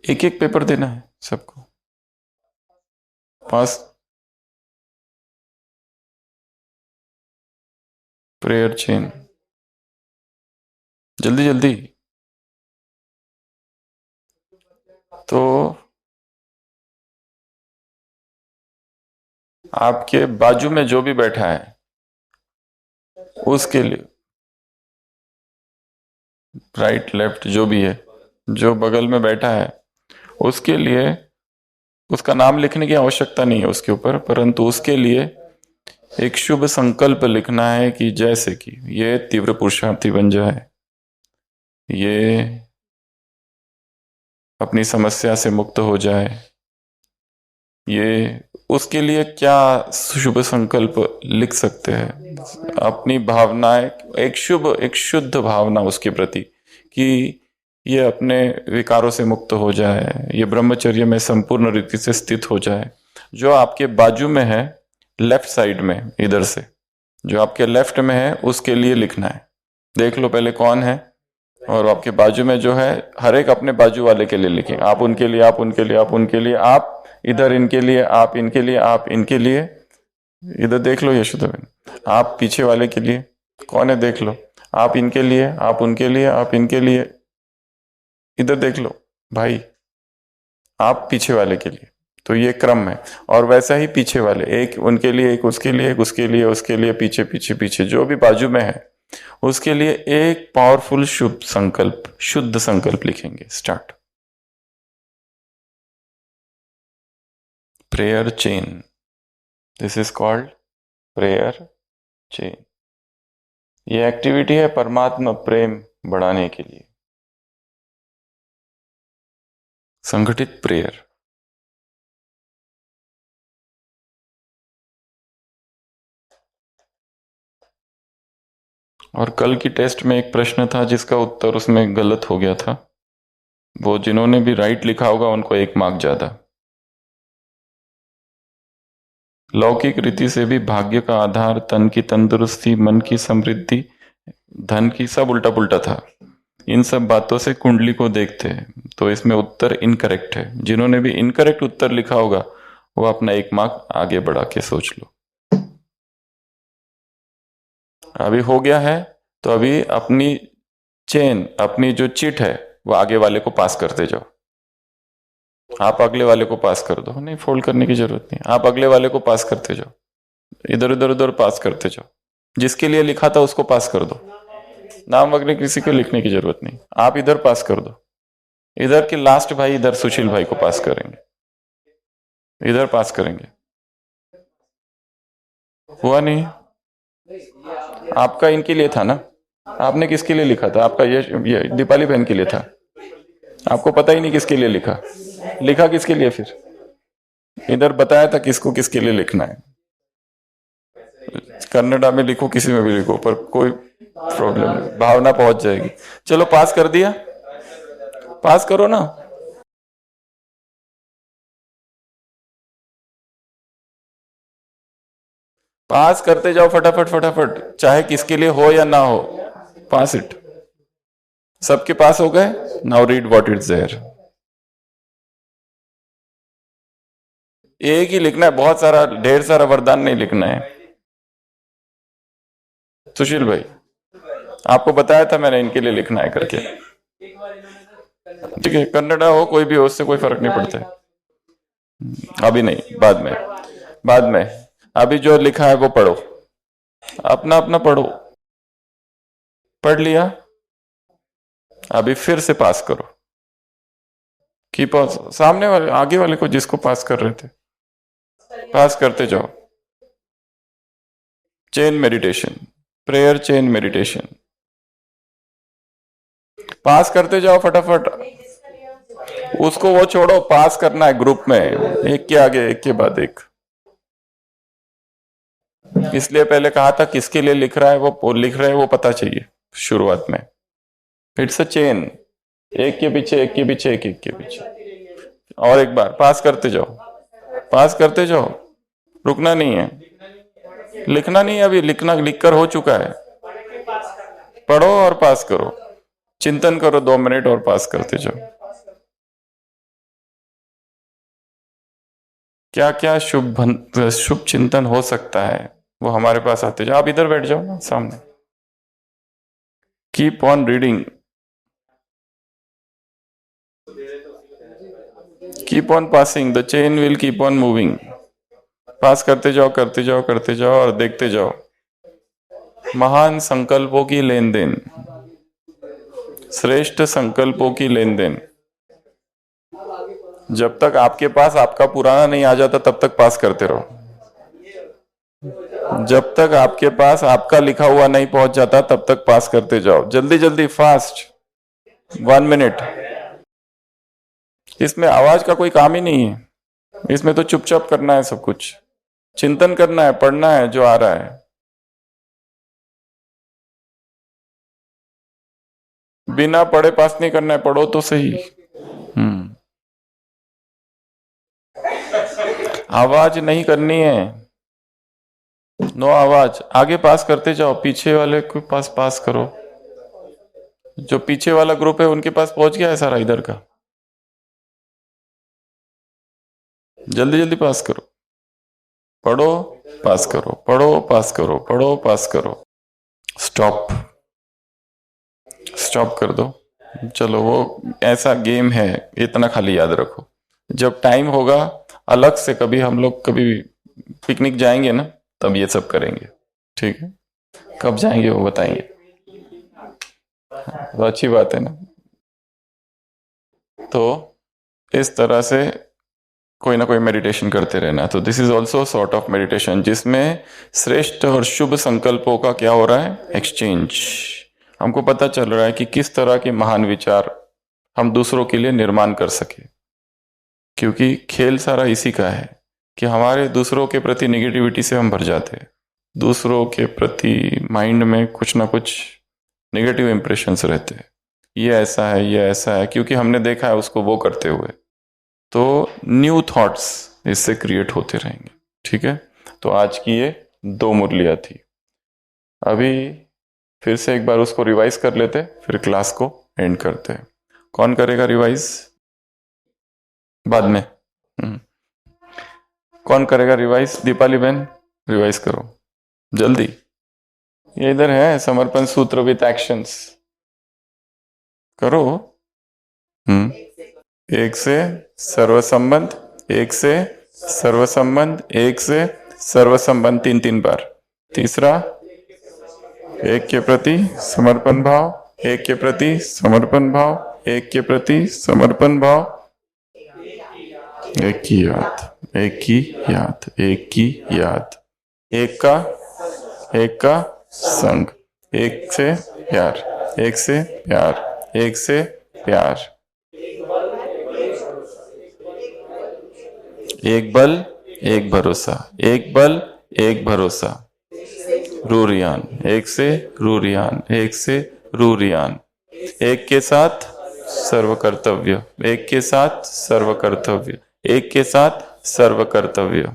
एक एक पेपर देना है सबको, 5 प्रेयर चेन, जल्दी जल्दी। तो आपके बाजू में जो भी बैठा है उसके लिए, राइट लेफ्ट जो भी है, जो बगल में बैठा है उसके लिए, उसका नाम लिखने की आवश्यकता नहीं है उसके ऊपर, परंतु उसके लिए एक शुभ संकल्प लिखना है कि जैसे कि ये तीव्र पुरुषार्थी बन जाए, ये अपनी समस्या से मुक्त हो जाए। ये उसके लिए क्या शुभ संकल्प लिख सकते हैं, अपनी भावनाएं, एक शुद्ध भावना उसके प्रति कि ये अपने विकारों से मुक्त हो जाए, ये ब्रह्मचर्य में संपूर्ण रीति से स्थित हो जाए। जो आपके बाजू में है लेफ्ट साइड में, इधर से जो आपके लेफ्ट में है उसके लिए लिखना है। देख लो पहले कौन है, और आपके बाजू में जो है हर एक अपने बाजू वाले के लिए लिखें। आप उनके लिए, आप उनके लिए, आप उनके लिए, आप इधर इनके लिए, आप इनके लिए, आप इनके लिए। इधर देख लो यशोदाबेन, आप पीछे वाले के लिए कौन है देख लो, आप इनके लिए, आप उनके लिए, आप इनके लिए। इधर देख लो भाई, आप पीछे वाले के लिए। तो ये क्रम है, और वैसा ही पीछे वाले, एक उनके लिए, एक उसके लिए, एक उसके लिए, उसके लिए, पीछे पीछे पीछे जो भी बाजू में है उसके लिए एक पावरफुल शुभ संकल्प, शुद्ध संकल्प लिखेंगे। Start. Prayer chain, this is called prayer chain. ये एक्टिविटी है परमात्मा प्रेम बढ़ाने के लिए, संगठित प्रेयर। और कल की टेस्ट में एक प्रश्न था जिसका उत्तर उसमें गलत हो गया था, वो जिन्होंने भी राइट लिखा होगा उनको 1 मार्क ज्यादा। लौकिक रीति से भी भाग्य का आधार तन की तंदुरुस्ती, मन की समृद्धि, धन की, सब उल्टा पुल्टा था। इन सब बातों से कुंडली को देखते हैं, तो इसमें उत्तर इनकरेक्ट है। जिन्होंने भी इनकरेक्ट उत्तर लिखा होगा वो अपना 1 मार्क आगे बढ़ा के सोच लो। अभी हो गया है, तो अभी अपनी चेन, अपनी जो चिट है वो आगे वाले को पास करते जाओ। आप अगले वाले को पास कर दो, नहीं फोल्ड करने की जरूरत नहीं, आप अगले वाले को पास करते जाओ, इधर उधर उधर पास करते जाओ। जिसके लिए लिखा था उसको पास कर दो, नाम वगैरह किसी को लिखने की जरूरत नहीं, आप इधर पास कर दो। इधर के लास्ट भाई इधर सुशील भाई को पास करेंगे, इधर पास करेंगे। हुआ नहीं? आपका इनके लिए था ना, आपने किसके लिए लिखा था? आपका ये दीपाली बहन के लिए था, आपको पता ही नहीं किसके लिए लिखा। लिखा किसके लिए फिर? इधर बताया था किसको किसके लिए लिखना है। कन्नड़ा में लिखो, किसी में भी लिखो, पर कोई प्रॉब्लम नहीं, भावना पहुंच जाएगी। चलो पास कर दिया, पास करो ना। पास करते जाओ फटाफट फटाफट, चाहे किसके लिए हो या ना हो, पास इट। सबके पास हो गए? Now read what it's there. एक ही लिखना है, बहुत सारा ढेर सारा वरदान नहीं लिखना है। सुशील भाई आपको बताया था मैंने इनके लिए लिखना है करके, ठीक है। कन्नड़ा हो कोई भी हो, उससे कोई फर्क नहीं पड़ता है। अभी नहीं, बाद में, बाद में। अभी जो लिखा है वो पढ़ो, अपना अपना पढ़ो। पढ़ लिया, अभी फिर से पास करो। की पास सामने वाले, आगे वाले को, जिसको पास कर रहे थे, पास करते जाओ। Chain meditation, prayer chain meditation, pass करते जाओ फटाफट। उसको वो छोड़ो, पास करना है ग्रुप में, एक के आगे एक के बाद एक। इसलिए पहले कहा था किसके लिए लिख रहा है, वो लिख रहे हैं वो पता चाहिए शुरुआत में। इट्स अ चेन, एक के पीछे एक के पीछे एक, एक के पीछे। और एक बार पास करते जाओ, पास करते जाओ, रुकना नहीं है, लिखना नहीं है। अभी लिखना लिखकर हो चुका है, पढ़ो और पास करो, चिंतन करो 2 मिनट और पास करते जाओ। क्या क्या शुभ चिंतन हो सकता है वो हमारे पास आते जाओ। आप इधर बैठ जाओ ना सामने। Keep on reading, keep on passing, the chain will keep on moving. Pass करते जाओ करते जाओ करते जाओ और देखते जाओ महान संकल्पों की लेन देन, श्रेष्ठ संकल्पों की लेन देन। जब तक आपके पास आपका पुराना नहीं आ जाता तब तक पास करते रहो। जब तक आपके पास आपका लिखा हुआ नहीं पहुंच जाता तब तक पास करते जाओ। जल्दी जल्दी, फास्ट, 1 मिनट। इसमें आवाज का कोई काम ही नहीं है, इसमें तो चुपचाप करना है, सब कुछ चिंतन करना है, पढ़ना है जो आ रहा है। बिना पढ़े पास नहीं करना है, पढ़ो तो सही। आवाज नहीं करनी है, नो आवाज। आगे पास करते जाओ, पीछे वाले के पास पास करो। जो पीछे वाला ग्रुप है उनके पास पहुंच गया है सारा इधर का। जल्दी जल्दी पास करो, पढ़ो पास करो, पढ़ो पास करो, पढ़ो पास करो। स्टॉप, स्टॉप कर दो। चलो, वो ऐसा गेम है, इतना खाली याद रखो। जब टाइम होगा अलग से, कभी हम लोग कभी पिकनिक जाएंगे ना, तब ये सब करेंगे, ठीक है? कब जाएंगे वो बताएंगे, तो अच्छी बात है ना। तो इस तरह से कोई ना कोई मेडिटेशन करते रहना। तो this is also sort of meditation, जिसमें श्रेष्ठ और शुभ संकल्पों का क्या हो रहा है, एक्सचेंज। हमको पता चल रहा है कि किस तरह के महान विचार हम दूसरों के लिए निर्माण कर सके। क्योंकि खेल सारा इसी का है कि हमारे दूसरों के प्रति निगेटिविटी से हम भर जाते हैं। दूसरों के प्रति माइंड में कुछ ना कुछ नेगेटिव इंप्रेशंस रहते हैं, ये ऐसा है, ये ऐसा है, क्योंकि हमने देखा है उसको वो करते हुए। तो न्यू थॉट्स इससे क्रिएट होते रहेंगे, ठीक है? तो आज की ये 2 मुरलियां थी। अभी फिर से एक बार उसको रिवाइज कर लेते, फिर क्लास को एंड करते हैं। कौन करेगा रिवाइज? बाद में कौन करेगा रिवाइज? दीपाली बहन, रिवाइज करो जल्दी। ये इधर है समर्पण सूत्र विथ एक्शंस, करो। एक से सर्व संबंध, एक से सर्व संबंध, एक से सर्व संबंध 3 बार। तीसरा, एक के प्रति समर्पण भाव, एक के प्रति समर्पण भाव, एक के प्रति समर्पण भाव। एक की याद, एक की याद, एक की याद, एक का संग, एक से प्यार, एक से प्यार, एक से प्यार। एक बल एक भरोसा, एक बल एक भरोसा। रूरियान, एक से रूरियान, एक से रूरियान। एक के साथ सर्व कर्तव्य, एक के साथ सर्व कर्तव्य, एक के साथ सर्व कर्तव्य।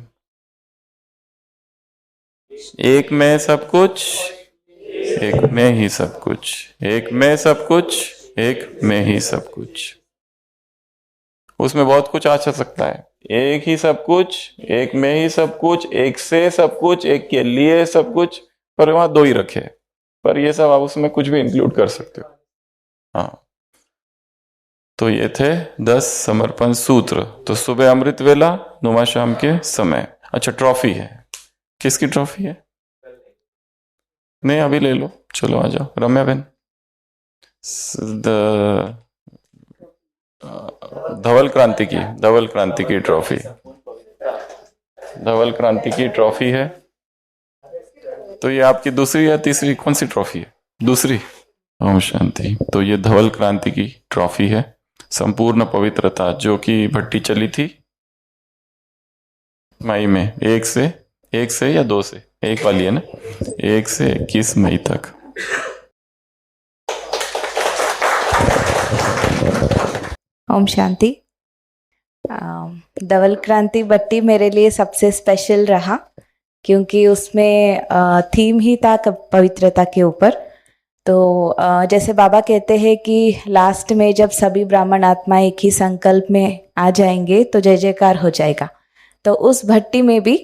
एक में सब कुछ, एक में ही सब कुछ, एक में सब कुछ, एक में ही सब कुछ। उसमें बहुत कुछ आ सकता है। एक ही सब कुछ, एक में ही सब कुछ, एक से सब कुछ, एक के लिए सब कुछ, पर वहां 2 ही रखे, पर ये सब आप उसमें कुछ भी इंक्लूड कर सकते हो। हाँ, तो ये थे 10 समर्पण सूत्र। तो सुबह अमृत वेला, नुमा शाम के समय। अच्छा, ट्रॉफी है, किसकी ट्रॉफी है? नहीं, अभी ले लो, चलो आ जाओ रम्या बहन। धवल क्रांति की ट्रॉफी, धवल क्रांति की ट्रॉफी है। तो ये आपकी दूसरी या तीसरी, कौन सी ट्रॉफी है? दूसरी। ओम शांति। तो ये धवल क्रांति की ट्रॉफी है, संपूर्ण पवित्रता, जो कि भट्टी चली थी मई में, 1 से या 2 से, एक वाली है ना, 1 से 21 मई तक। ओम शांति। धवल क्रांति भट्टी मेरे लिए सबसे स्पेशल रहा, क्योंकि उसमें थीम ही था पवित्रता के ऊपर। तो जैसे बाबा कहते हैं कि लास्ट में जब सभी ब्राह्मण आत्मा एक ही संकल्प में आ जाएंगे तो जय जयकार हो जाएगा। तो उस भट्टी में भी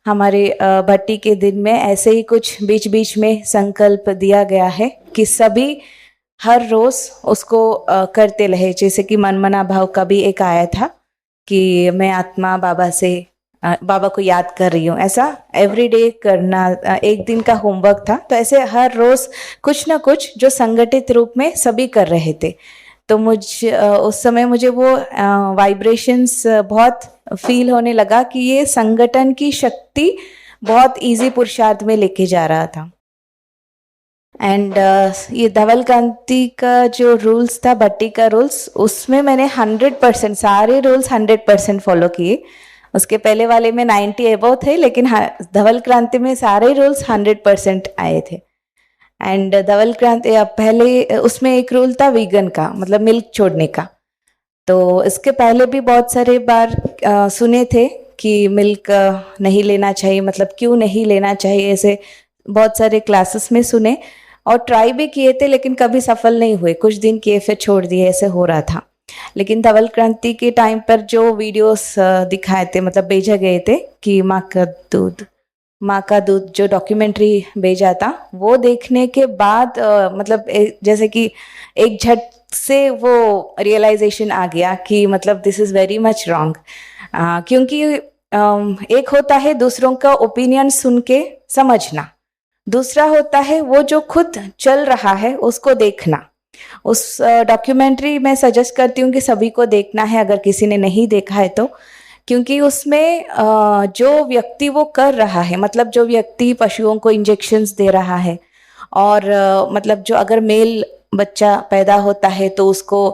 हमारे भट्टी के दिन में ऐसे ही कुछ बीच बीच में संकल्प दिया गया है कि सभी हर रोज उसको करते रहे। जैसे कि मनमना भाव का भी एक आया था कि मैं आत्मा बाबा को याद कर रही हूँ, ऐसा एवरीडे करना, एक दिन का होमवर्क था। तो ऐसे हर रोज कुछ ना कुछ जो संगठित रूप में सभी कर रहे थे। तो उस समय मुझे वो वाइब्रेशंस बहुत फील होने लगा कि ये संगठन की शक्ति बहुत इजी पुरुषार्थ में लेके जा रहा था। एंड ये धवल क्रांति का जो रूल्स था, भट्टी का रूल्स, उसमें मैंने 100% सारे रूल्स 100% फॉलो किए। उसके पहले वाले में 90 एबव थे, लेकिन धवल क्रांति में सारे रूल्स 100% आए थे। एंड धवल क्रांति पहले उसमें एक रूल था वीगन का, मतलब मिल्क छोड़ने का। तो इसके पहले भी बहुत सारे बार सुने थे कि मिल्क नहीं लेना चाहिए, मतलब क्यों नहीं लेना चाहिए, ऐसे बहुत सारे क्लासेस में सुने और ट्राई भी किए थे, लेकिन कभी सफल नहीं हुए। कुछ दिन किए फिर छोड़ दिए, ऐसे हो रहा था। लेकिन धवल क्रांति के टाइम पर जो वीडियोस दिखाए थे, मतलब भेजा गए थे कि माँ का दूध जो डॉक्यूमेंट्री भेजा था, वो देखने के बाद मतलब जैसे कि एक झट से वो रियलाइजेशन आ गया कि मतलब this is very much wrong. क्योंकि एक होता है दूसरों का ओपिनियन सुन के समझना, दूसरा होता है वो जो खुद चल रहा है उसको देखना। उस डॉक्यूमेंट्री मैं सजेस्ट करती हूँ कि सभी को देखना है, अगर किसी ने नहीं देखा है तो, क्योंकि उसमें जो व्यक्ति वो कर रहा है, मतलब जो व्यक्ति पशुओं को इंजेक्शंस दे रहा है, और मतलब जो अगर मेल बच्चा पैदा होता है तो उसको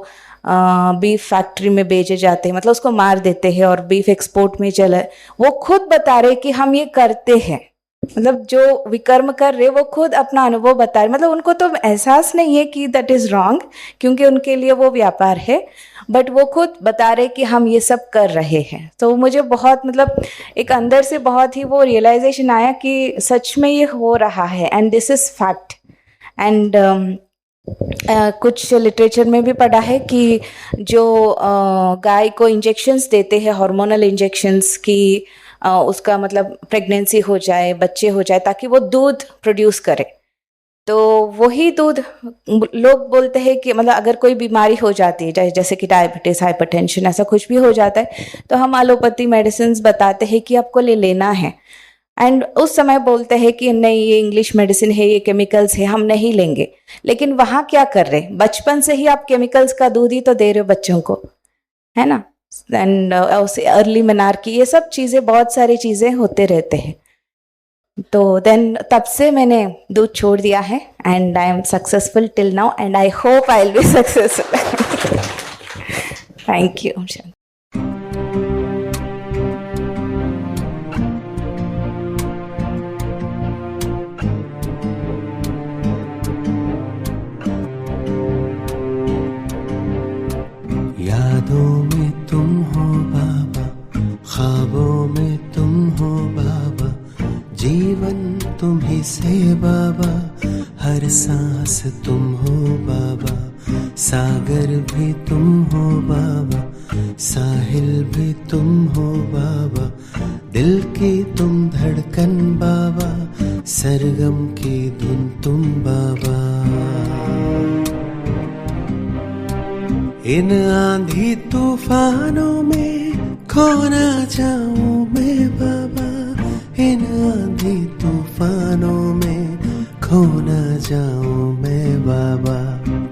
बीफ फैक्ट्री में बेचे जाते हैं, मतलब उसको मार देते हैं और बीफ एक्सपोर्ट में चले, वो खुद बता रहे कि हम ये करते हैं। मतलब जो विकर्म कर रहे वो खुद अपना अनुभव बता रहे, मतलब उनको तो एहसास नहीं है कि दैट इज रॉन्ग, क्योंकि उनके लिए वो व्यापार है, बट वो खुद बता रहे कि हम ये सब कर रहे हैं। तो मुझे बहुत, मतलब एक अंदर से बहुत ही वो रियलाइजेशन आया कि सच में ये हो रहा है and this is fact. And कुछ लिटरेचर में भी पढ़ा है कि जो गाय को इंजेक्शंस देते हैं, हार्मोनल इंजेक्शंस, की उसका मतलब प्रेगनेंसी हो जाए, बच्चे हो जाए, ताकि वो दूध प्रोड्यूस करे। तो वही दूध लोग बोलते हैं कि मतलब अगर कोई बीमारी हो जाती है, जैसे कि डायबिटीज, हाइपरटेंशन, ऐसा कुछ भी हो जाता है, तो हम एलोपैथी मेडिसिन बताते हैं कि आपको ले लेना है। एंड उस समय बोलते हैं कि नहीं, ये इंग्लिश मेडिसिन है, ये केमिकल्स है, हम नहीं लेंगे। लेकिन वहाँ क्या कर रहे, बचपन से ही आप केमिकल्स का दूध ही तो दे रहे हो बच्चों को, है ना। एंड अर्ली मेनार्की, ये सब चीज़ें, बहुत सारी चीज़ें होते रहते हैं। तो देन तब से मैंने दूध छोड़ दिया है and I am successful till now and I hope I will be successful. Thank you. यादों में तुम हो बाबा, ख्वाबों में तुम हो बाबा, जीवन तुम्ही से बाबा, हर सांस तुम हो बाबा, सागर भी तुम हो बाबा, साहिल भी तुम हो बाबा, दिल की तुम धड़कन बाबा, सरगम की धुन तुम बाबा। इन आंधी तूफानों में खो ना जाऊं मैं बाबा, इन आंधी तूफानों में खो न जाऊं मैं बाबा।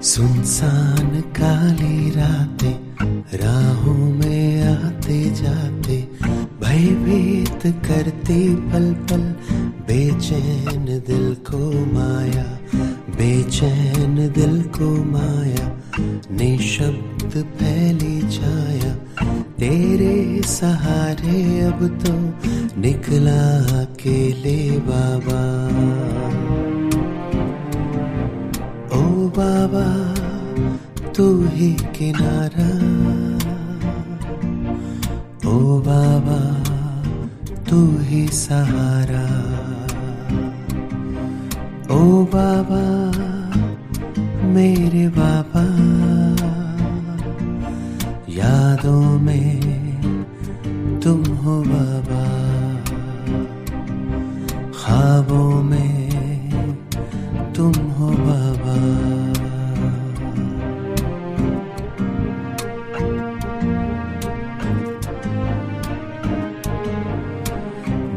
सुनसान काली रातें राहों में आते जाते भयभीत करती पल पल बेचैन दिल को माया, बेचैन दिल को माया। निशब्द फैली छाया तेरे सहारे अब तो निकला अकेले बाबा। ओ बाबा तू ही किनारा, ओ बाबा तू ही सहारा। ओ बाबा मेरे बाबा, यादों में तुम हो बाबा, ख्वाबों में तुम हो बाबा।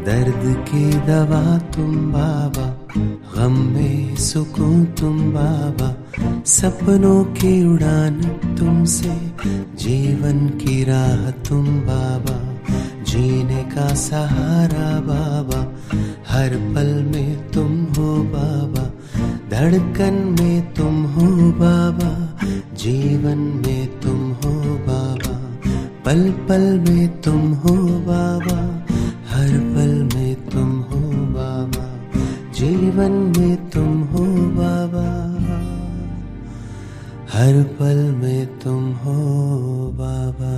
दर्द की दवा तुम बाबा, गम में सुकून तुम बाबा। सपनों की उड़ान तुमसे, जीवन की राह तुम बाबा। जीने का सहारा बाबा, हर पल में तुम हो बाबा। धड़कन में तुम हो बाबा, जीवन में तुम हो बाबा। पल पल में तुम हो बाबा, हर पल में तुम हो बाबा। जीवन में तुम हो बाबा, हर पल में तुम हो बाबा।